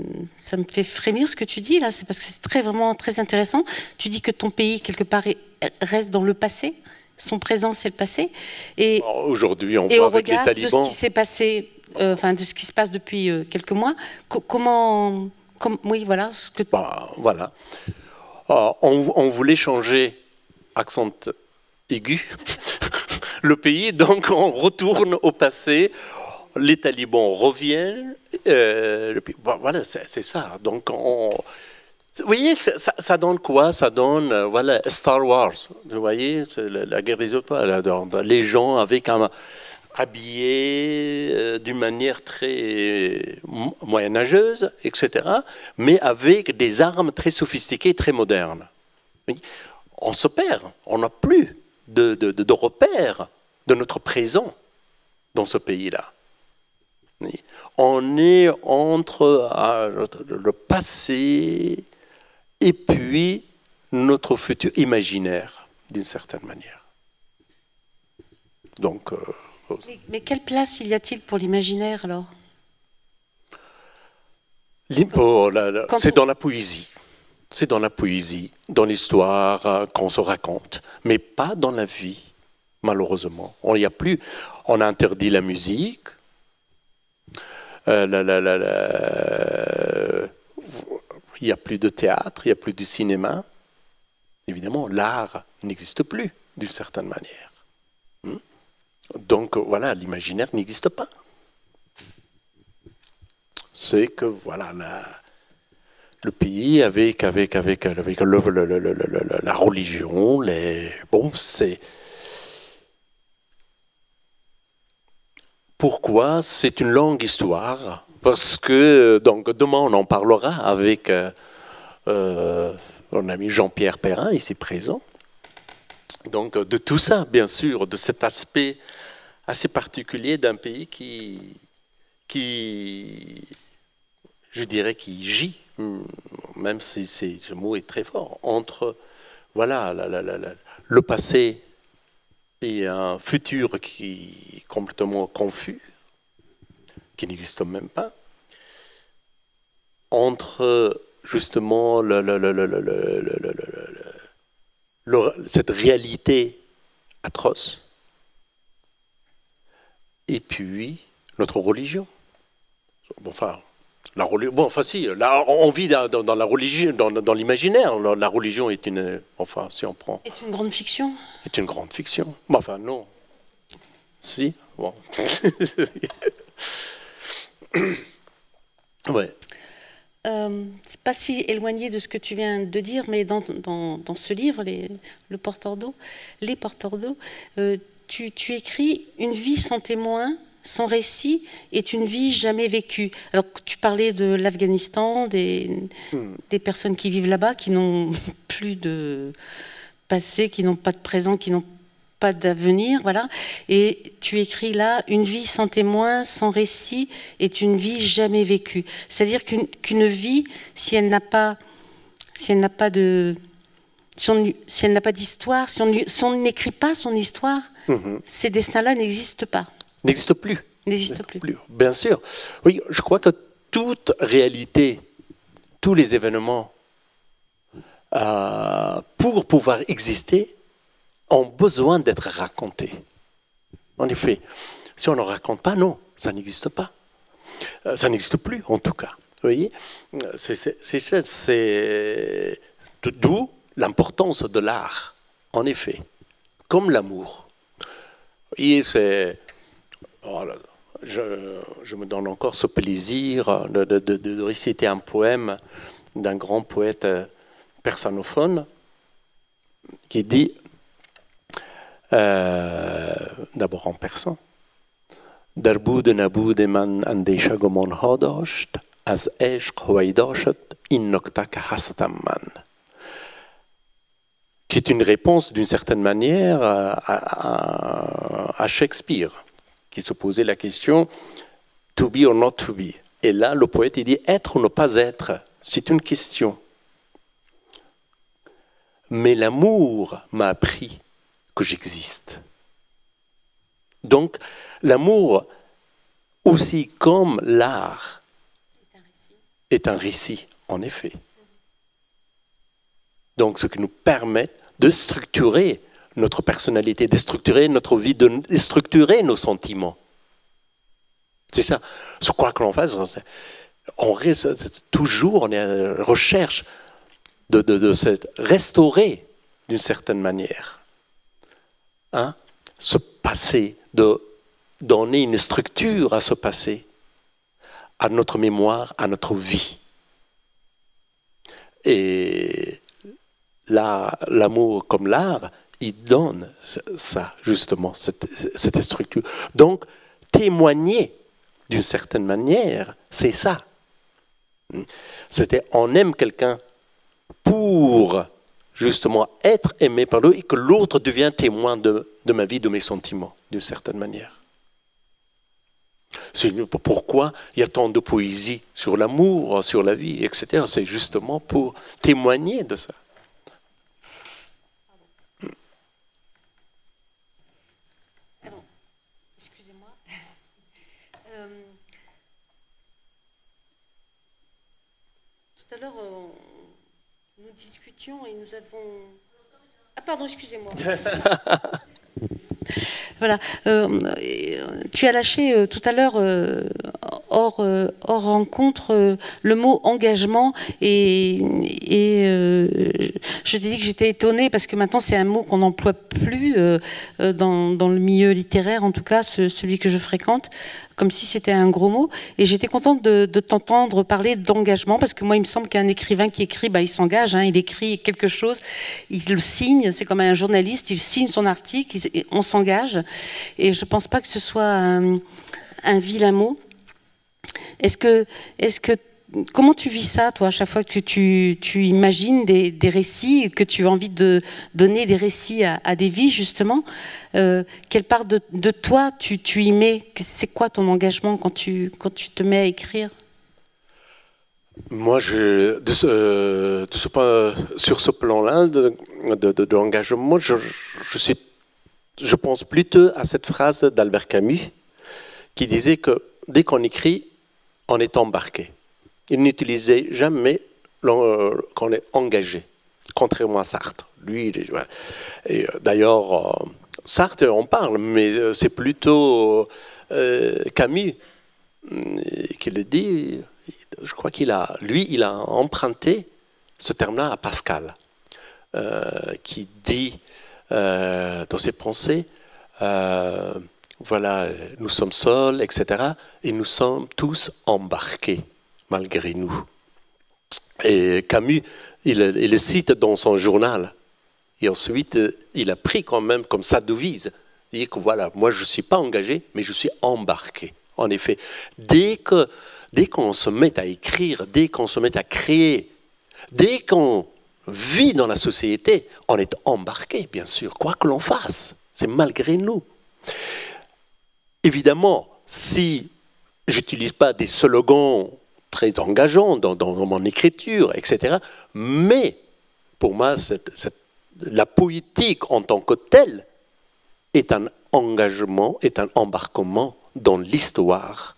fait frémir ce que tu dis là. C'est parce que c'est vraiment très intéressant. Tu dis que ton pays, quelque part, reste dans le passé. Son présent, c'est le passé. Et aujourd'hui, on voit avec les talibans. De ce qui s'est passé, de ce qui se passe depuis quelques mois, oui, voilà. Voilà. On voulait changer accent aigu le pays, donc on retourne au passé. Les talibans reviennent. Voilà, c'est ça. Donc vous voyez, ça donne quoi? Ça donne, voilà, Star Wars. Vous voyez, la guerre des étoiles. Les gens habillés d'une manière très moyenâgeuse, etc., mais avec des armes très sophistiquées, très modernes. On se perd. On n'a plus de repères de notre présent dans ce pays-là. On est entre le passé et puis notre futur imaginaire, d'une certaine manière. Donc, mais quelle place y a-t-il pour l'imaginaire, alors? C'est dans la poésie. C'est dans la poésie, dans l'histoire qu'on se raconte, mais pas dans la vie, malheureusement. On a interdit la musique. Il n'y a plus de théâtre, il n'y a plus de cinéma. Évidemment, l'art n'existe plus, d'une certaine manière. Donc, voilà, l'imaginaire n'existe pas. C'est que, voilà, le pays avec la religion, c'est... Pourquoi? C'est une longue histoire, parce que donc, demain on en parlera avec mon ami Jean-Pierre Perrin, ici présent. Donc de tout ça, bien sûr, de cet aspect assez particulier d'un pays qui, je dirais, qui gît, même si ce mot est très fort, entre voilà, le passé et un futur qui est complètement confus, qui n'existe même pas, entre justement cette réalité atroce et puis notre religion. Enfin, si, là, on vit dans la religion, dans l'imaginaire. La religion est une, enfin, si on prend... Est une grande fiction. Est une grande fiction. Enfin, non. Si, bon. Ouais. C'est pas si éloigné de ce que tu viens de dire, mais dans ce livre, le porteur d'eau, les porteurs d'eau, tu écris une vie sans témoin, sans récit, est une vie jamais vécue. Alors tu parlais de l'Afghanistan, des personnes qui vivent là-bas, qui n'ont plus de passé, qui n'ont pas de présent, qui n'ont pas d'avenir, voilà. Et tu écris là, une vie sans témoin, sans récit, est une vie jamais vécue. C'est-à-dire qu'une vie, si elle n'a pas de, si elle n'a pas d'histoire, si on n'écrit pas son histoire, ces destins-là n'existent pas. N'existe plus. N'existe plus. Bien sûr. Oui, je crois que toute réalité, tous les événements, pour pouvoir exister, ont besoin d'être racontés. En effet, si on ne raconte pas, non, ça n'existe pas. Ça n'existe plus, en tout cas. Vous voyez, c'est d'où l'importance de l'art, en effet, comme l'amour. Vous voyez, c'est... Oh là là, je me donne encore ce plaisir de réciter un poème d'un grand poète persanophone qui dit... d'abord en persan. در بود نبود من اندیشه گمان ها داشت از عشق هویدا شد این نکته که هستم من. Qui est une réponse d'une certaine manière à Shakespeare, qui se posait la question to be or not to be. Et là, le poète il dit être ou ne pas être, c'est une question. Mais l'amour m'a appris que j'existe. Donc, l'amour, aussi comme l'art, est un récit, en effet. Donc, ce qui nous permet de structurer notre personnalité, de structurer notre vie, de structurer nos sentiments. C'est ça. C'est quoi que l'on fasse, on reste toujours, on est en recherche de se restaurer d'une certaine manière. Hein, ce passé, de donner une structure à ce passé, à notre mémoire, à notre vie. Et là, l'amour comme l'art, il donne ça, justement, cette structure. Donc, témoigner d'une certaine manière, c'est ça. C'était, on aime quelqu'un pour... justement être aimé par l'autre et que l'autre devient témoin de ma vie, de mes sentiments, d'une certaine manière. C'est pourquoi il y a tant de poésie sur l'amour, sur la vie, etc. C'est justement pour témoigner de ça. Alors, excusez-moi. Tout à l'heure, nous discutions et nous avons... Ah pardon, excusez-moi. Voilà. Tu as lâché tout à l'heure, hors rencontre, le mot engagement et je t'ai dit que j'étais étonnée parce que maintenant c'est un mot qu'on n'emploie plus dans le milieu littéraire, en tout cas celui que je fréquente, comme si c'était un gros mot. Et j'étais contente de t'entendre parler d'engagement parce que moi il me semble qu'un écrivain qui écrit, il s'engage, hein, il écrit quelque chose, il le signe, c'est comme un journaliste, il signe son article, on s'engage. Et je ne pense pas que ce soit un vilain mot. Comment tu vis ça, toi, à chaque fois que tu imagines des récits, que tu as envie de donner des récits à des vies, justement, quelle part de toi tu y mets? C'est quoi ton engagement quand tu te mets à écrire? Moi, sur ce plan-là de l'engagement, je pense plutôt à cette phrase d'Albert Camus qui disait que dès qu'on écrit, on est embarqué. Il n'utilisait jamais qu'on est engagé, contrairement à Sartre. Lui, d'ailleurs, Sartre, on parle, mais c'est plutôt Camus qui le dit. Je crois il a emprunté ce terme-là à Pascal, qui dit dans ses pensées, voilà, nous sommes seuls, etc. Et nous sommes tous embarqués, malgré nous. Et Camus, il le cite dans son journal. Et ensuite, il a pris quand même comme sa devise. Il dit que voilà, moi je ne suis pas engagé, mais je suis embarqué. En effet, dès qu'on se met à écrire, dès qu'on se met à créer, dès qu'on vit dans la société, on est embarqué, bien sûr, quoi que l'on fasse. C'est malgré nous. Évidemment, si je n'utilise pas des slogans très engageants dans mon écriture, etc., mais pour moi, la poétique en tant que telle est un engagement, est un embarquement dans l'histoire,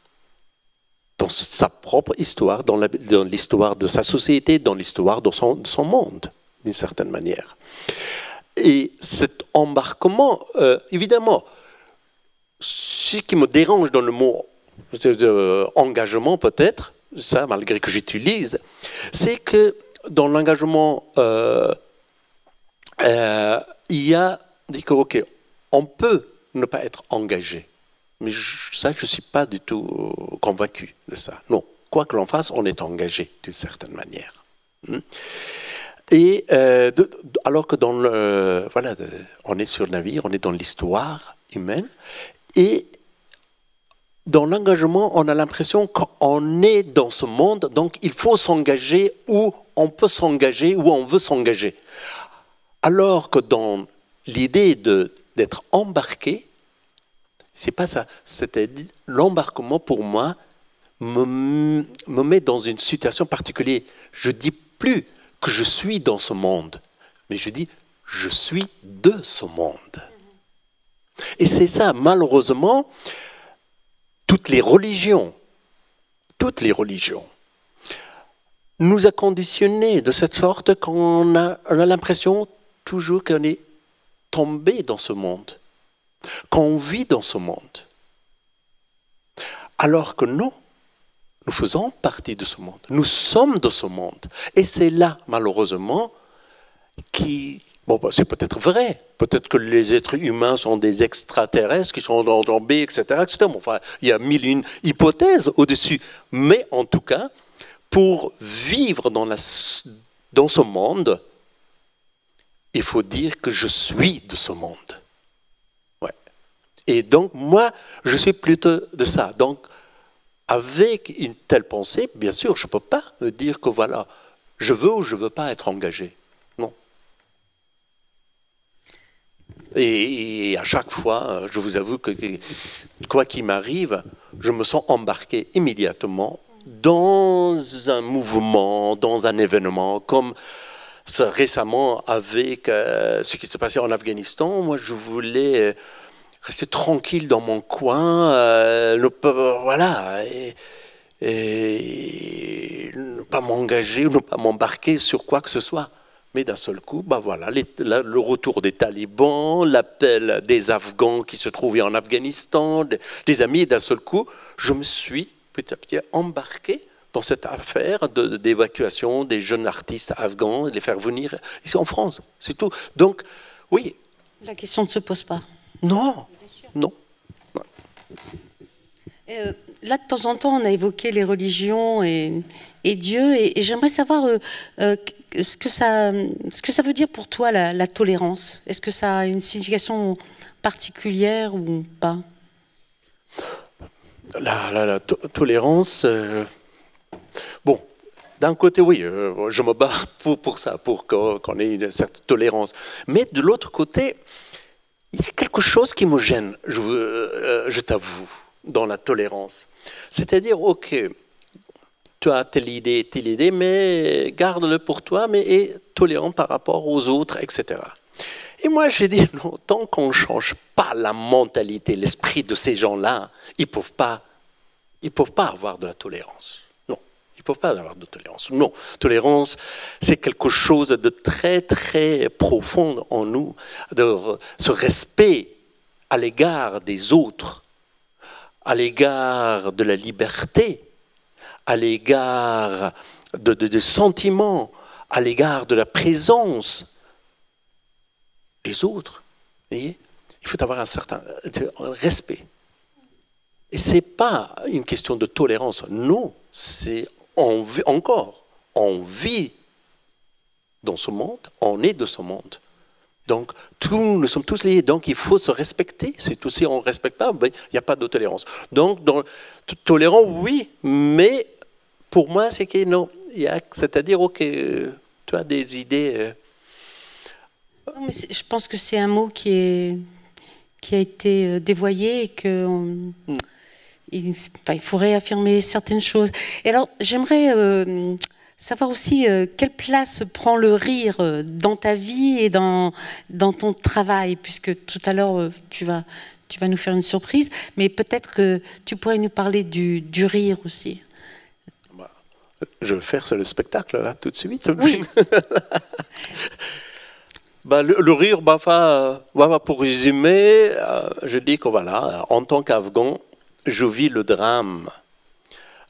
dans sa propre histoire, dans l'histoire de sa société, dans l'histoire de son monde, d'une certaine manière. Et cet embarquement, évidemment, ce qui me dérange dans le mot engagement peut-être, ça malgré que j'utilise, c'est que dans l'engagement, il y a dit que ok, on peut ne pas être engagé, mais ça je ne suis pas du tout convaincu de ça. Non, quoi que l'on fasse, on est engagé d'une certaine manière. Et alors que voilà, on est sur le navire, on est dans l'histoire humaine, et dans l'engagement, on a l'impression qu'on est dans ce monde, donc il faut s'engager où on peut s'engager, où on veut s'engager. Alors que dans l'idée d'être embarqué, c'est pas ça. C'est-à-dire, l'embarquement pour moi me met dans une situation particulière. Je dis plus que je suis dans ce monde, mais je dis je suis de ce monde. Et c'est ça, malheureusement, toutes les religions nous a conditionnés de cette sorte qu'on a l'impression toujours qu'on est tombé dans ce monde, qu'on vit dans ce monde. Alors que non, nous faisons partie de ce monde, nous sommes de ce monde. Et c'est là, malheureusement, bon, c'est peut-être vrai, peut-être que les êtres humains sont des extraterrestres qui sont tombés, etc., etc. Bon, enfin, il y a mille et une hypothèses au-dessus. Mais en tout cas, pour vivre dans ce monde, il faut dire que je suis de ce monde. Ouais. Et donc, moi, je suis plutôt de ça. Donc, avec une telle pensée, bien sûr, je ne peux pas dire que voilà, je veux ou je ne veux pas être engagé. Non. Et à chaque fois, je vous avoue que quoi qu'il m'arrive, je me sens embarqué immédiatement dans un mouvement, dans un événement, comme ça, récemment avec ce qui s'est passé en Afghanistan. Moi, je voulais rester tranquille dans mon coin, voilà, et ne pas m'engager ou ne pas m'embarquer sur quoi que ce soit. Mais d'un seul coup, bah voilà, le retour des talibans, l'appel des Afghans qui se trouvaient en Afghanistan, des amis, et d'un seul coup, je me suis petit à petit embarqué dans cette affaire d'évacuation des jeunes artistes afghans et de les faire venir ici en France. C'est tout. Donc, oui. La question ne se pose pas. Non, non. Là, de temps en temps, on a évoqué les religions et Dieu, et j'aimerais savoir ce que ça veut dire pour toi, la tolérance. Est-ce que ça a une signification particulière ou pas? La tolérance, bon, d'un côté, oui, je me bats pour ça, pour qu'on ait une certaine tolérance. Mais de l'autre côté, il y a quelque chose qui me gêne, je t'avoue, dans la tolérance. C'est-à-dire, ok, tu as telle idée, mais garde-le pour toi, mais est tolérant par rapport aux autres, etc. Et moi, j'ai dit, non, tant qu'on ne change pas la mentalité, l'esprit de ces gens-là, ils ne peuvent pas avoir de la tolérance. Non, ils ne peuvent pas avoir de tolérance. Non, tolérance, c'est quelque chose de très, très profond en nous, de ce respect à l'égard des autres, à l'égard de la liberté, à l'égard de sentiments, à l'égard de la présence des autres. Voyez, il faut avoir un certain respect. Et ce n'est pas une question de tolérance. Non, c'est on vit dans ce monde, on est de ce monde. Donc, nous sommes tous liés. Donc, il faut se respecter. C'est tout. Si on ne respecte pas, ben, il n'y a pas de tolérance. Donc, tolérant, oui, mais pour moi, c'est que non. C'est-à-dire, OK, tu as des idées. Non, mais je pense que c'est un mot qui a été dévoyé et qu'il il faut réaffirmer certaines choses. Et alors, j'aimerais savoir aussi quelle place prend le rire dans ta vie et dans ton travail, puisque tout à l'heure, tu vas nous faire une surprise, mais peut-être que tu pourrais nous parler du rire aussi. Je vais faire le spectacle, là, tout de suite. Oui. Le rire, pour résumer, je dis que voilà, en tant qu'Afghan, je vis le drame,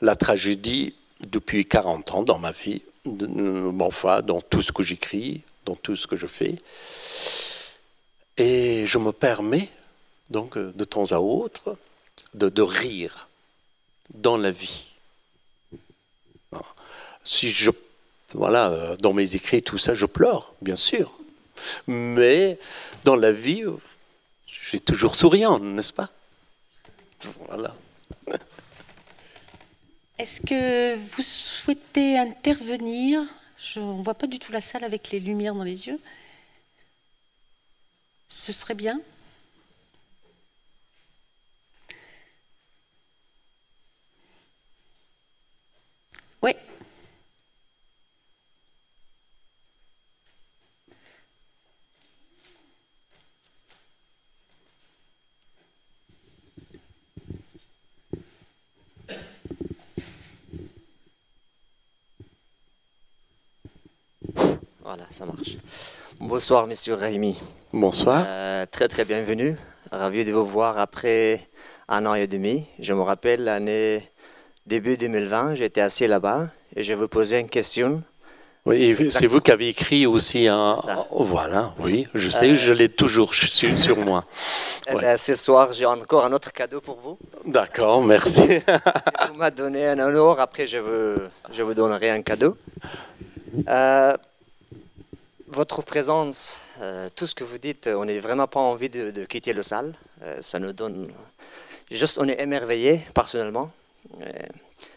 la tragédie depuis 40 ans dans ma vie, dans tout ce que j'écris, dans tout ce que je fais. Et je me permets, donc, de temps à autre, de rire dans la vie. Dans mes écrits, tout ça, je pleure, bien sûr. Mais dans la vie, je suis toujours souriant, n'est-ce pas? Voilà. Est-ce que vous souhaitez intervenir? On ne voit pas du tout la salle avec les lumières dans les yeux. Ce serait bien. Oui. Voilà, ça marche. Bonsoir, Monsieur Rahimi. Bonsoir. Très très bienvenue. Ravi de vous voir après 1 an et demi. Je me rappelle l'année début 2020, j'étais assis là-bas et je vous posais une question. Oui, c'est vous qui avez écrit aussi un. Voilà, oui, je sais, je l'ai toujours sur moi. Ouais. Ce soir, j'ai encore un autre cadeau pour vous. D'accord, merci. Si vous m'avez donné un honneur, après je vous donnerai un cadeau. Votre présence, tout ce que vous dites, on n'a vraiment pas envie de quitter la salle. Ça nous donne... Juste, on est émerveillé, personnellement.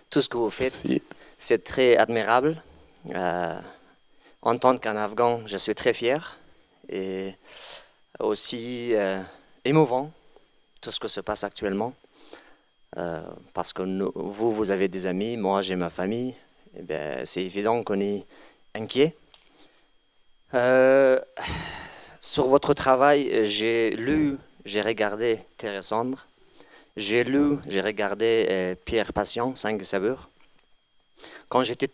Tout ce que vous faites, c'est très admirable. En tant qu'un Afghan, je suis très fier. Et aussi émouvant, tout ce que se passe actuellement. Parce que vous avez des amis, moi j'ai ma famille. Et bien, c'est évident qu'on est inquiet. Sur votre travail, j'ai lu, j'ai regardé Terre et Cendre. J'ai regardé Pierre Patient, Sang et Saveur. Quand j'étais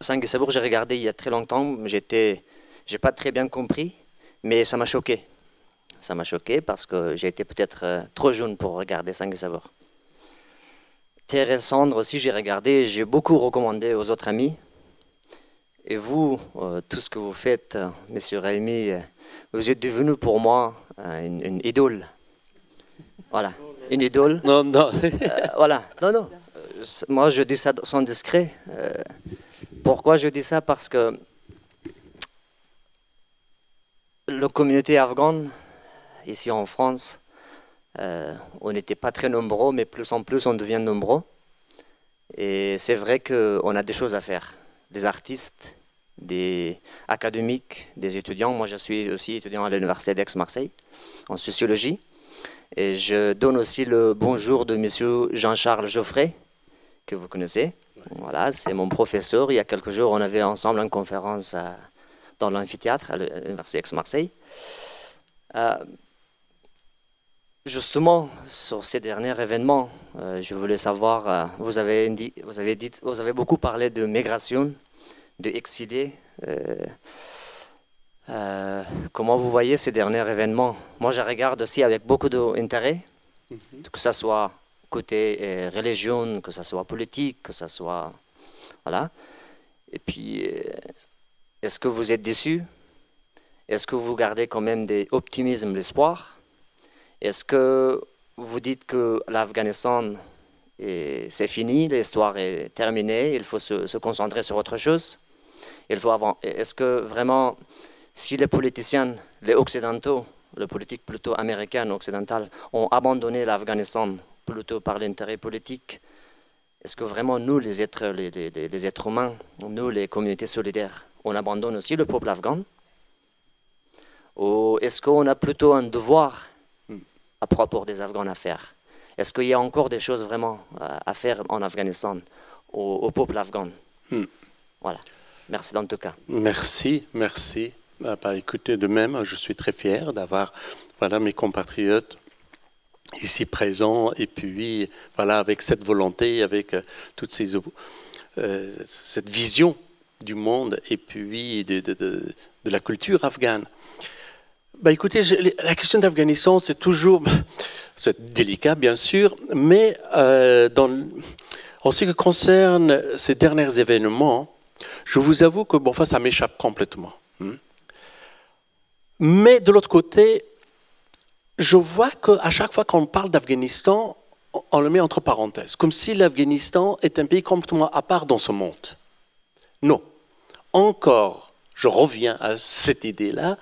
Sang et Saveur, j'ai regardé il y a très longtemps. J'ai pas très bien compris, mais ça m'a choqué. Ça m'a choqué parce que j'ai été peut-être trop jeune pour regarder Sang et Saveur. Terre et Cendre aussi, j'ai regardé. J'ai beaucoup recommandé aux autres amis. Et vous, tout ce que vous faites, Monsieur Rahimi, vous êtes devenu pour moi une idole. Voilà, une idole. Non. Voilà, non. Moi, je dis ça sans discret. Pourquoi je dis ça? Parce que la communauté afghane, ici en France, on n'était pas très nombreux, mais plus en plus, on devient nombreux. Et c'est vrai qu'on a des choses à faire. Des artistes, des académiques, des étudiants. Moi, je suis aussi étudiant à l'Université d'Aix-Marseille en sociologie. Et je donne aussi le bonjour de M. Jean-Charles Geoffrey, que vous connaissez. Voilà, c'est mon professeur. Il y a quelques jours, on avait ensemble une conférence dans l'amphithéâtre à l'Université d'Aix-Marseille. Justement, sur ces derniers événements, je voulais savoir, vous avez beaucoup parlé de migration, de exilés. Comment vous voyez ces derniers événements? Moi, je regarde aussi avec beaucoup d'intérêt, que ce soit côté religion, que ce soit politique, que ce soit... Voilà. Et puis, est-ce que vous êtes déçus? Est-ce que vous gardez quand même des optimismes, l'espoir? Est-ce que vous dites que l'Afghanistan, c'est fini, l'histoire est terminée, il faut se concentrer sur autre chose? Est-ce que vraiment, si les politiciens, les occidentaux, les politiques plutôt américaines, occidentales, ont abandonné l'Afghanistan plutôt par l'intérêt politique, est-ce que vraiment nous, les êtres humains, nous, les communautés solidaires, on abandonne aussi le peuple afghan? Ou est-ce qu'on a plutôt un devoir à propos des Afghans à faire? Est-ce qu'il y a encore des choses vraiment à faire en Afghanistan, au peuple afghan? Voilà. Merci en tout cas. Merci, merci. Bah, écoutez, de même, je suis très fier d'avoir mes compatriotes ici présents, et puis voilà, avec cette volonté, avec toute cette vision du monde, et puis de la culture afghane. Bah, écoutez, la question d'Afghanistan, c'est toujours c'est délicat, bien sûr, mais en ce qui concerne ces derniers événements, je vous avoue que ça m'échappe complètement. Mais de l'autre côté, je vois qu'à chaque fois qu'on parle d'Afghanistan, on le met entre parenthèses, comme si l'Afghanistan est un pays complètement à part dans ce monde. Non. Encore, je reviens à cette idée-là,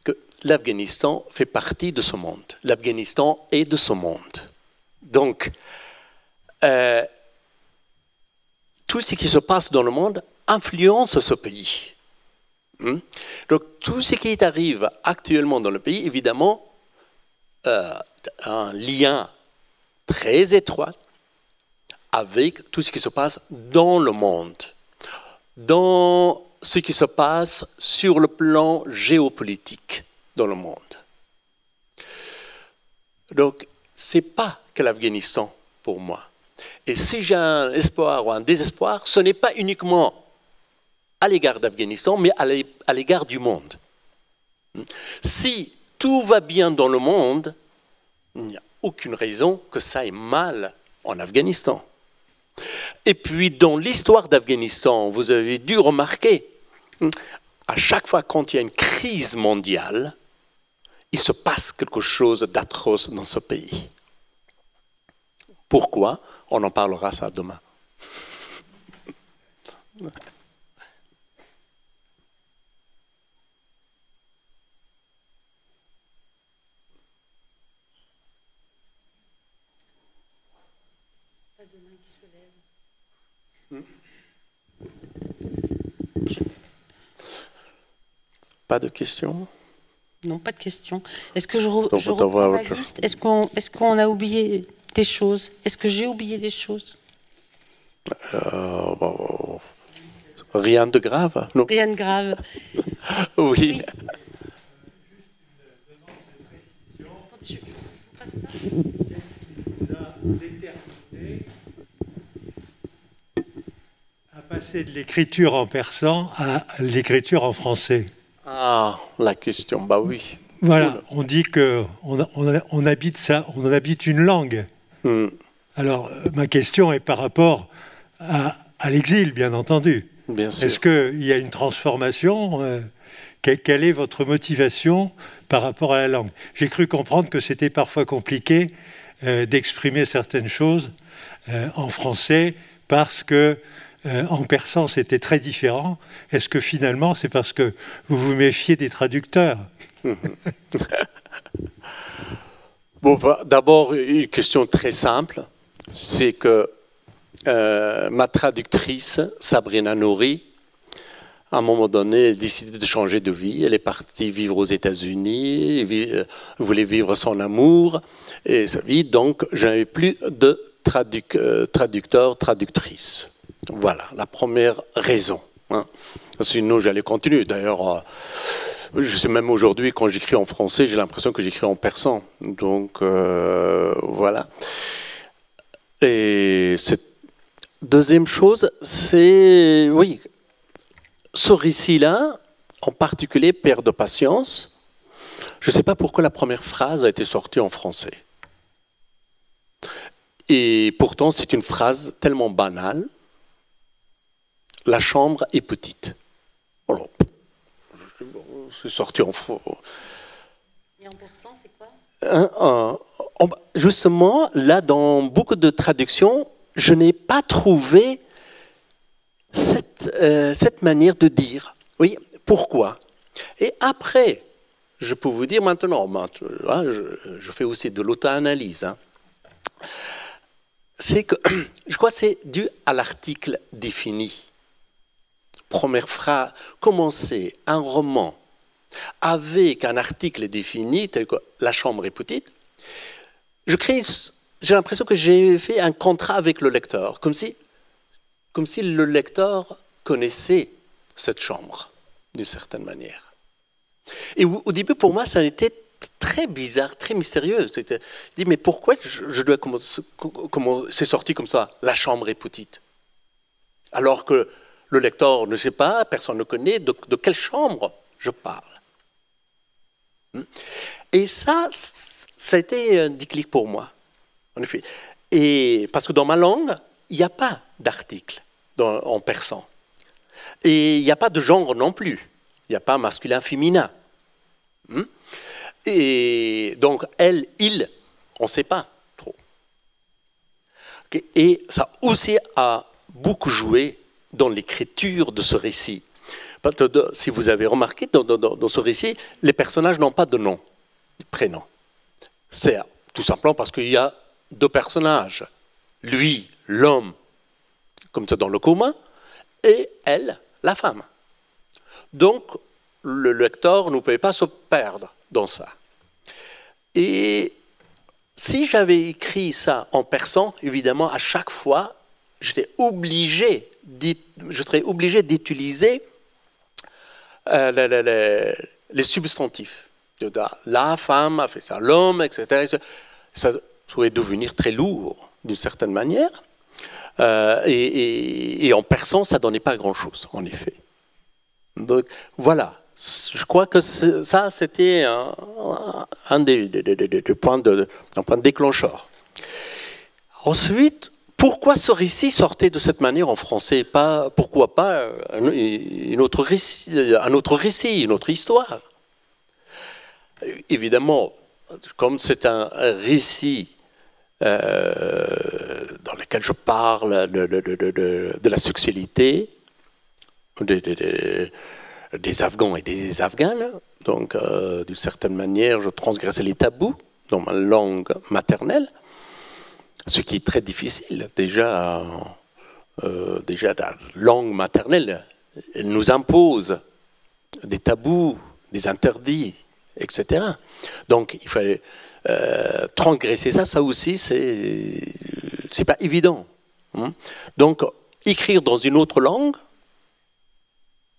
que l'Afghanistan fait partie de ce monde. L'Afghanistan est de ce monde. Donc, tout ce qui se passe dans le monde influence ce pays. Donc, tout ce qui arrive actuellement dans le pays, évidemment, un lien très étroit avec tout ce qui se passe dans le monde, dans ce qui se passe sur le plan géopolitique dans le monde. Donc, ce n'est pas que l'Afghanistan pour moi. Et si j'ai un espoir ou un désespoir, ce n'est pas uniquement à l'égard d'Afghanistan, mais à l'égard du monde. Si tout va bien dans le monde, il n'y a aucune raison que ça aille mal en Afghanistan. Et puis, dans l'histoire d'Afghanistan, vous avez dû remarquer, à chaque fois quand il y a une crise mondiale, il se passe quelque chose d'atroce dans ce pays. Pourquoi? On en parlera ça demain. Pas de questions? Non, pas de questions. Est-ce que je reprends ma liste? Est-ce qu'on a oublié des choses? Est-ce que j'ai oublié des choses? Rien de grave, non? Rien de grave. Oui. À passer de l'écriture en persan à l'écriture en français. Ah, la question, bah oui. Voilà, on dit qu'on habite ça, on en habite une langue. Alors, ma question est par rapport à l'exil, bien entendu. Bien sûr. Est-ce qu'il y a une transformation? Quelle est votre motivation par rapport à la langue? J'ai cru comprendre que c'était parfois compliqué d'exprimer certaines choses en français parce que en persan c'était très différent. Est-ce que finalement c'est parce que vous vous méfiez des traducteurs? Bon, d'abord, une question très simple, c'est que ma traductrice, Sabrina Nouri, à un moment donné, a décidé de changer de vie. Elle est partie vivre aux États-Unis, voulait vivre son amour et sa vie. Donc, je n'avais plus de traducteur, traductrice. Voilà, la première raison. Sinon, j'allais continuer. D'ailleurs, je sais même aujourd'hui, quand j'écris en français, j'ai l'impression que j'écris en persan. Donc, voilà. Et cette deuxième chose, c'est, oui, ce récit-là, en particulier, Père de patience, je ne sais pas pourquoi la première phrase a été sortie en français. Et pourtant, c'est une phrase tellement banale. La chambre est petite. Alors, c'est sorti en faux. Et en persan, c'est quoi? Justement, là, dans beaucoup de traductions, je n'ai pas trouvé cette manière de dire. Oui, pourquoi? Et après, je peux vous dire maintenant, je fais aussi de l'auto-analyse, hein, c'est que je crois que c'est dû à l'article défini. Première phrase, commencer un roman avec un article défini, tel que la chambre est petite, j'ai l'impression que j'ai fait un contrat avec le lecteur, comme si le lecteur connaissait cette chambre, d'une certaine manière. Et au début, pour moi, ça a été très bizarre, très mystérieux. Je dis, mais pourquoi je dois comment c'est sorti comme ça, la chambre est petite? Alors que le lecteur ne sait pas, personne ne connaît de quelle chambre je parle. Et ça a été un déclic pour moi, en effet. Et parce que dans ma langue, il n'y a pas d'article en persan. Et il n'y a pas de genre non plus. Il n'y a pas masculin, féminin. Et donc, elle, il, on ne sait pas trop. Et ça aussi a beaucoup joué dans l'écriture de ce récit. Si vous avez remarqué, dans ce récit, les personnages n'ont pas de nom, de prénom. C'est tout simplement parce qu'il y a deux personnages. Lui, l'homme, comme ça dans le commun, et elle, la femme. Donc, le lecteur ne pouvait pas se perdre dans ça. Et si j'avais écrit ça en persan, évidemment, à chaque fois, je serais obligé d'utiliser les substantifs. La femme a fait ça, l'homme, etc. Ça pouvait devenir très lourd, d'une certaine manière. Et en persan, ça ne donnait pas grand-chose, en effet. Donc, voilà. Je crois que ça, c'était un des points déclencheurs. Ensuite, pourquoi ce récit sortait de cette manière en français? Pourquoi pas un autre récit, une autre histoire? Évidemment, comme c'est un récit dans lequel je parle de la sexualité, des Afghans et des Afghanes, donc d'une certaine manière, je transgresse les tabous dans ma langue maternelle, ce qui est très difficile. Déjà la langue maternelle, elle nous impose des tabous, des interdits, etc. Donc il fallait transgresser ça aussi, c'est pas évident. Donc écrire dans une autre langue,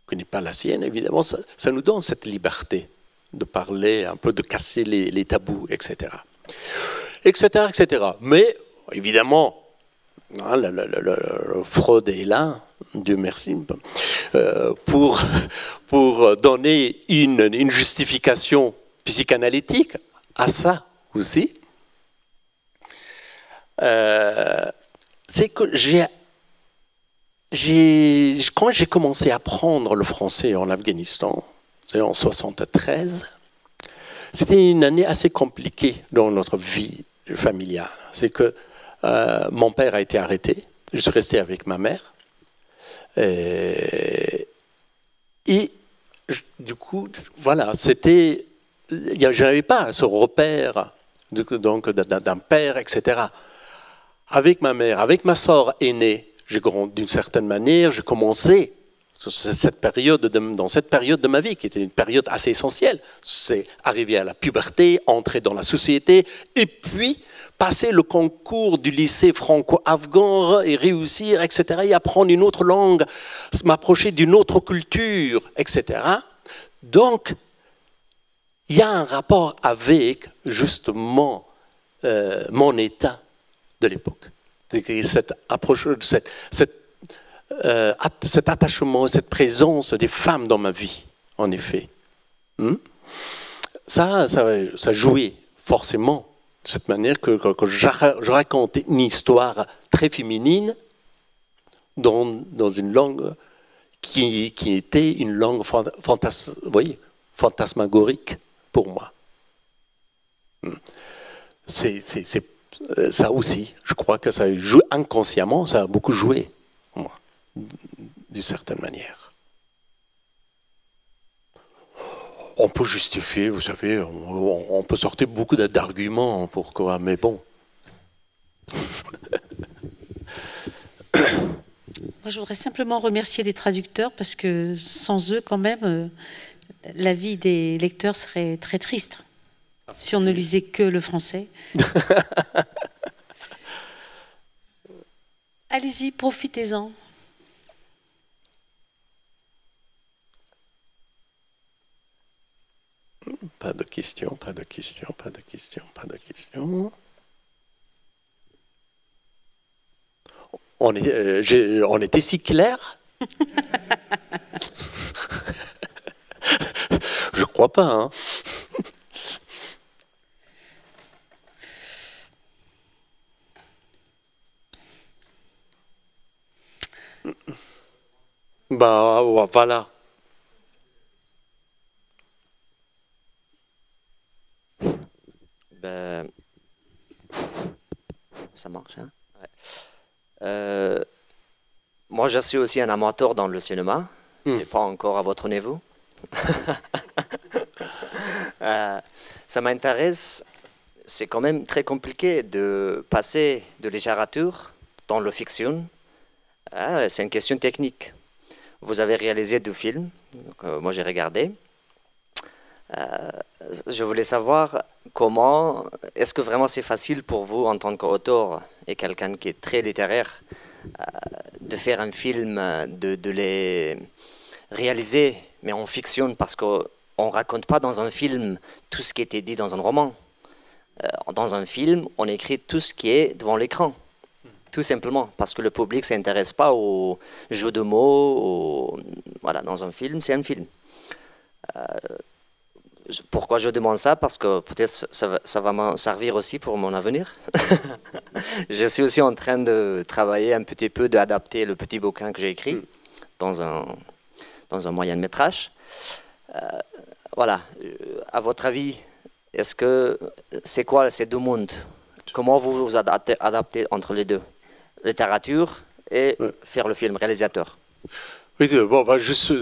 qui n'est pas la sienne, évidemment, ça nous donne cette liberté de parler un peu, de casser les tabous, etc. Etc., etc. Mais, évidemment, Freud est là, Dieu merci, pour donner une justification psychanalytique à ça aussi. C'est que quand j'ai commencé à apprendre le français en Afghanistan, c'est en 1973, c'était une année assez compliquée dans notre vie familiale. C'est que mon père a été arrêté, je suis resté avec ma mère, et du coup, voilà, je n'avais pas ce repère d'un père, etc. Avec ma mère, avec ma sœur aînée, d'une certaine manière, j'ai commencé dans cette période de ma vie, qui était une période assez essentielle. C'est arriver à la puberté, entrer dans la société, et puis passer le concours du lycée franco-afghan et réussir, etc., et apprendre une autre langue, m'approcher d'une autre culture, etc. Donc, il y a un rapport avec, justement, mon état de l'époque. Cette approche, cet attachement, cette présence des femmes dans ma vie, en effet. Ça jouait forcément de cette manière que je racontais une histoire très féminine dans une langue qui était une langue fantasmagorique pour moi. ça aussi, je crois que ça joue inconsciemment, ça a beaucoup joué, moi, d'une certaine manière. On peut justifier, vous savez, on peut sortir beaucoup d'arguments pour quoi, mais bon. Moi, je voudrais simplement remercier les traducteurs parce que sans eux, quand même, la vie des lecteurs serait très triste si on ne lisait que le français. Allez-y, profitez-en. Pas de questions, pas de questions, pas de questions, pas de questions. On était si clair. Je crois pas, hein. Bah voilà. Ben, ça marche, hein? Moi, je suis aussi un amateur dans le cinéma, mais pas encore à votre niveau. Ça m'intéresse. C'est quand même très compliqué de passer de littérature dans la fiction. C'est une question technique. Vous avez réalisé 2 films, donc, moi j'ai regardé. Je voulais savoir comment, est-ce que vraiment c'est facile pour vous en tant qu'auteur et quelqu'un qui est très littéraire de faire un film, de les réaliser, mais en fiction, parce qu'on ne raconte pas dans un film tout ce qui était dit dans un roman. Dans un film, on écrit tout ce qui est devant l'écran, tout simplement, parce que le public ne s'intéresse pas aux jeux de mots. Voilà, dans un film, c'est un film. Pourquoi je demande ça? Parce que peut-être ça va m'en servir aussi pour mon avenir. Je suis aussi en train de travailler un petit peu, d'adapter le petit bouquin que j'ai écrit dans un moyen métrage. Voilà. À votre avis, est-ce que c'est quoi ces 2 mondes? Comment vous vous adaptez entre les deux? Littérature et faire le film, réalisateur. Oui, bon, je suis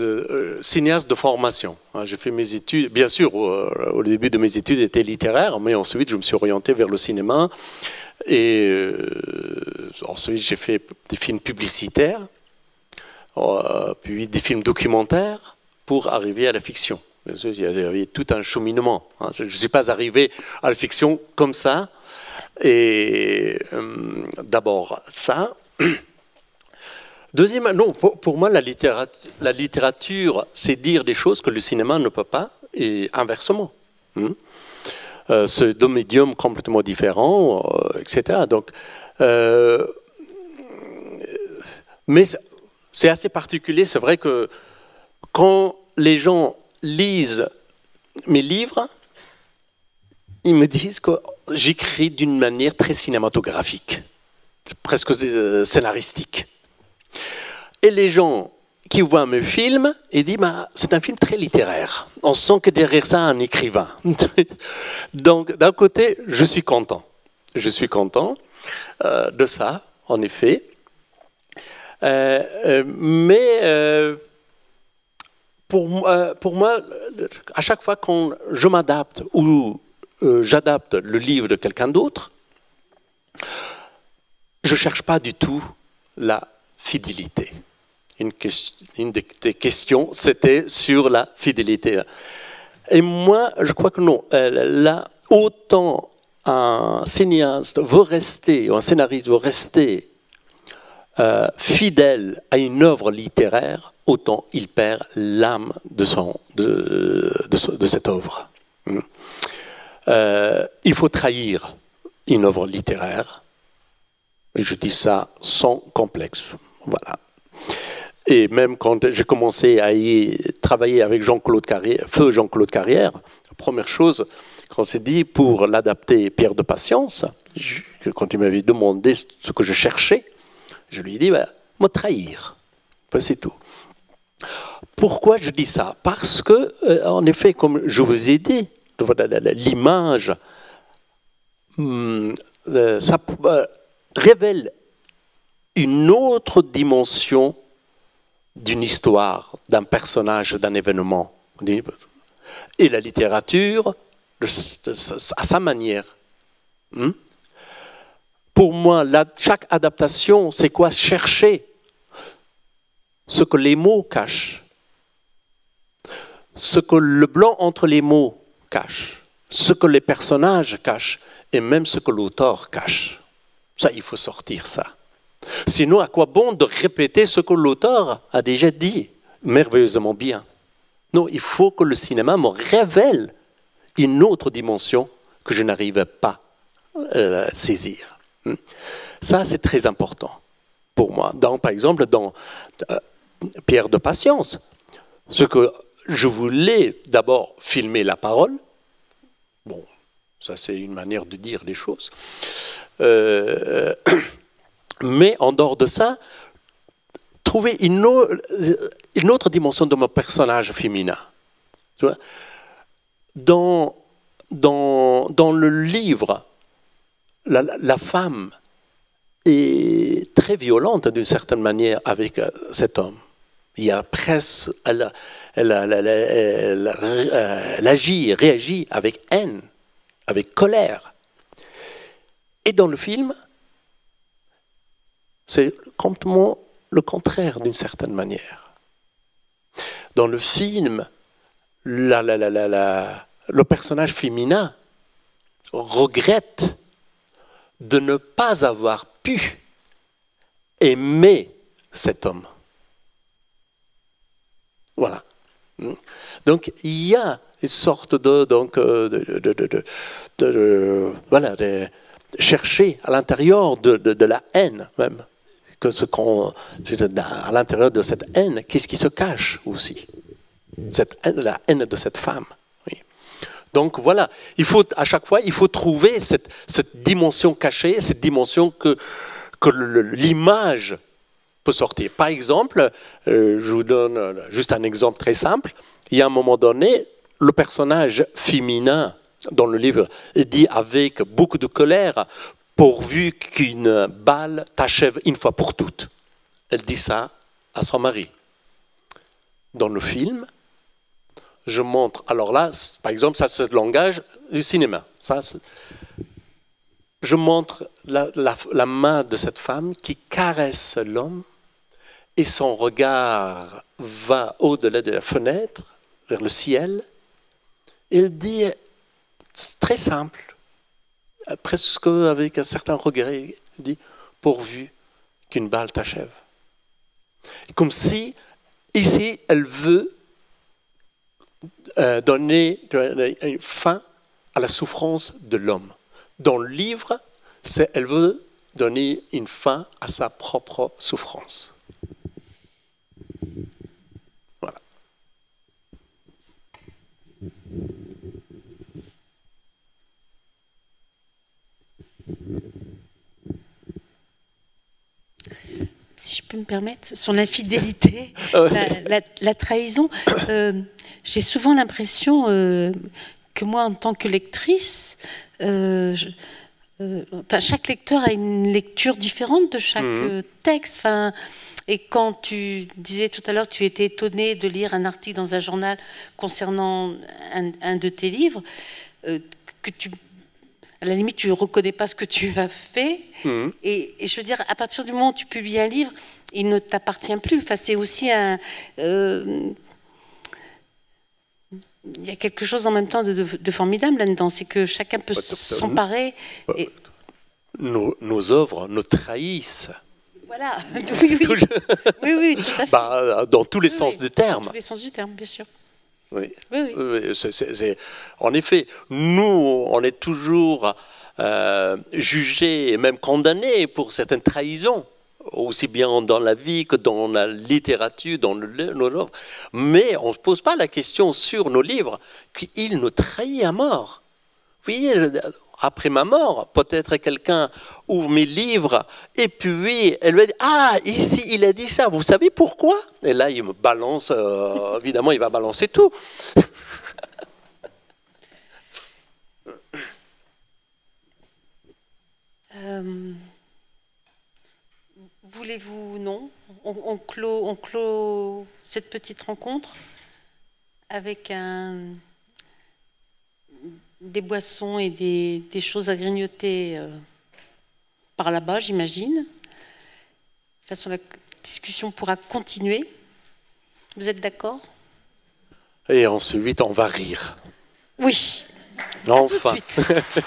cinéaste de formation. J'ai fait mes études, bien sûr, au début de mes études, j'étais littéraire, mais ensuite je me suis orienté vers le cinéma. Et ensuite j'ai fait des films publicitaires, puis des films documentaires pour arriver à la fiction. Il y avait tout un cheminement. Je ne suis pas arrivé à la fiction comme ça. Et d'abord ça. Deuxième, non, pour moi, la littérature, c'est dire des choses que le cinéma ne peut pas, et inversement. C'est 2 médiums complètement différents, etc. Donc, mais c'est assez particulier. C'est vrai que quand les gens lisent mes livres, ils me disent que j'écris d'une manière très cinématographique, presque scénaristique. Et les gens qui voient mes films, ils disent c'est un film très littéraire. On sent que derrière ça, un écrivain. Donc, d'un côté, je suis content. Je suis content de ça, en effet. Mais pour moi, à chaque fois quand je m'adapte ou j'adapte le livre de quelqu'un d'autre, je ne cherche pas du tout la fidélité. Une des questions, c'était sur la fidélité. Et moi, je crois que non. Là, autant un cinéaste veut rester, ou un scénariste veut rester fidèle à une œuvre littéraire, autant il perd l'âme de cette œuvre. Il faut trahir une œuvre littéraire. Et je dis ça sans complexe. Voilà. Et même quand j'ai commencé à y travailler avec Jean-Claude Carrière, feu Jean-Claude Carrière, la première chose, quand c'est dit pour l'adapter Pierre de Patience, quand il m'avait demandé ce que je cherchais, je lui ai dit, me trahir. C'est tout. Pourquoi je dis ça? Parce que, en effet, comme je vous ai dit, l'image ça révèle une autre dimension d'une histoire, d'un personnage, d'un événement. Et la littérature, à sa manière. Pour moi, chaque adaptation, c'est quoi? Chercher ce que les mots cachent, ce que le blanc entre les mots cache, ce que les personnages cachent, et même ce que l'auteur cache. Ça, il faut sortir ça. Sinon, à quoi bon de répéter ce que l'auteur a déjà dit merveilleusement bien? Non, il faut que le cinéma me révèle une autre dimension que je n'arrivais pas à saisir. Ça, c'est très important pour moi. Par exemple, dans Pierre de Patience, ce que je voulais d'abord filmer la parole. Bon, ça c'est une manière de dire les choses. Mais en dehors de ça, trouver une autre dimension de mon personnage féminin. Tu vois, dans le livre, la femme est très violente d'une certaine manière avec cet homme. Il y a presque, elle agit, réagit avec haine, avec colère. Et dans le film, c'est complètement le contraire d'une certaine manière. Dans le film, le personnage féminin regrette de ne pas avoir pu aimer cet homme. Voilà. Donc il y a une sorte de chercher à l'intérieur de la haine même. À l'intérieur de cette haine, qu'est-ce qui se cache aussi? La haine de cette femme. Oui. Donc voilà, à chaque fois, il faut trouver cette dimension cachée, cette dimension que l'image peut sortir. Par exemple, je vous donne juste un exemple très simple. Il y a un moment donné, le personnage féminin dans le livre dit avec beaucoup de colère: pourvu qu'une balle t'achève une fois pour toutes. Elle dit ça à son mari. Dans le film, je montre, alors là, par exemple, ça c'est le langage du cinéma. Je montre la main de cette femme qui caresse l'homme et son regard va au-delà de la fenêtre, vers le ciel. Elle dit, c'est très simple, presque avec un certain regret, elle dit, pourvu qu'une balle t'achève. Comme si, ici, elle veut donner une fin à la souffrance de l'homme. Dans le livre, elle veut donner une fin à sa propre souffrance. Voilà. Si je peux me permettre, sur l'infidélité, la trahison, j'ai souvent l'impression que moi, en tant que lectrice, chaque lecteur a une lecture différente de chaque texte. Et quand tu disais tout à l'heure, tu étais étonnée de lire un article dans un journal concernant un de tes livres, que à la limite, tu ne reconnais pas ce que tu as fait. Et je veux dire, à partir du moment où tu publies un livre, il ne t'appartient plus. Enfin, c'est aussi il y a quelque chose en même temps de formidable là-dedans. C'est que chacun peut s'emparer. Nos œuvres nous trahissent. Voilà. Oui, tout à fait. Dans tous les sens du terme. Dans tous les sens du terme, bien sûr. Oui. En effet, nous, on est toujours jugés et même condamnés pour certaines trahisons, aussi bien dans la vie que dans la littérature, dans nos livres. Mais on ne se pose pas la question sur nos livres qu'ils nous trahissent à mort. Vous voyez, après ma mort, peut-être quelqu'un ouvre mes livres et puis elle lui dit « Ah, ici, il a dit ça, vous savez pourquoi ?» Et là, il me balance, évidemment, il va balancer tout. Voulez-vous, non, on clôt cette petite rencontre avec des boissons et des choses à grignoter par là-bas, j'imagine. De toute façon, la discussion pourra continuer. Vous êtes d'accord? Et ensuite, on va rire. Oui. Enfin. À tout de suite.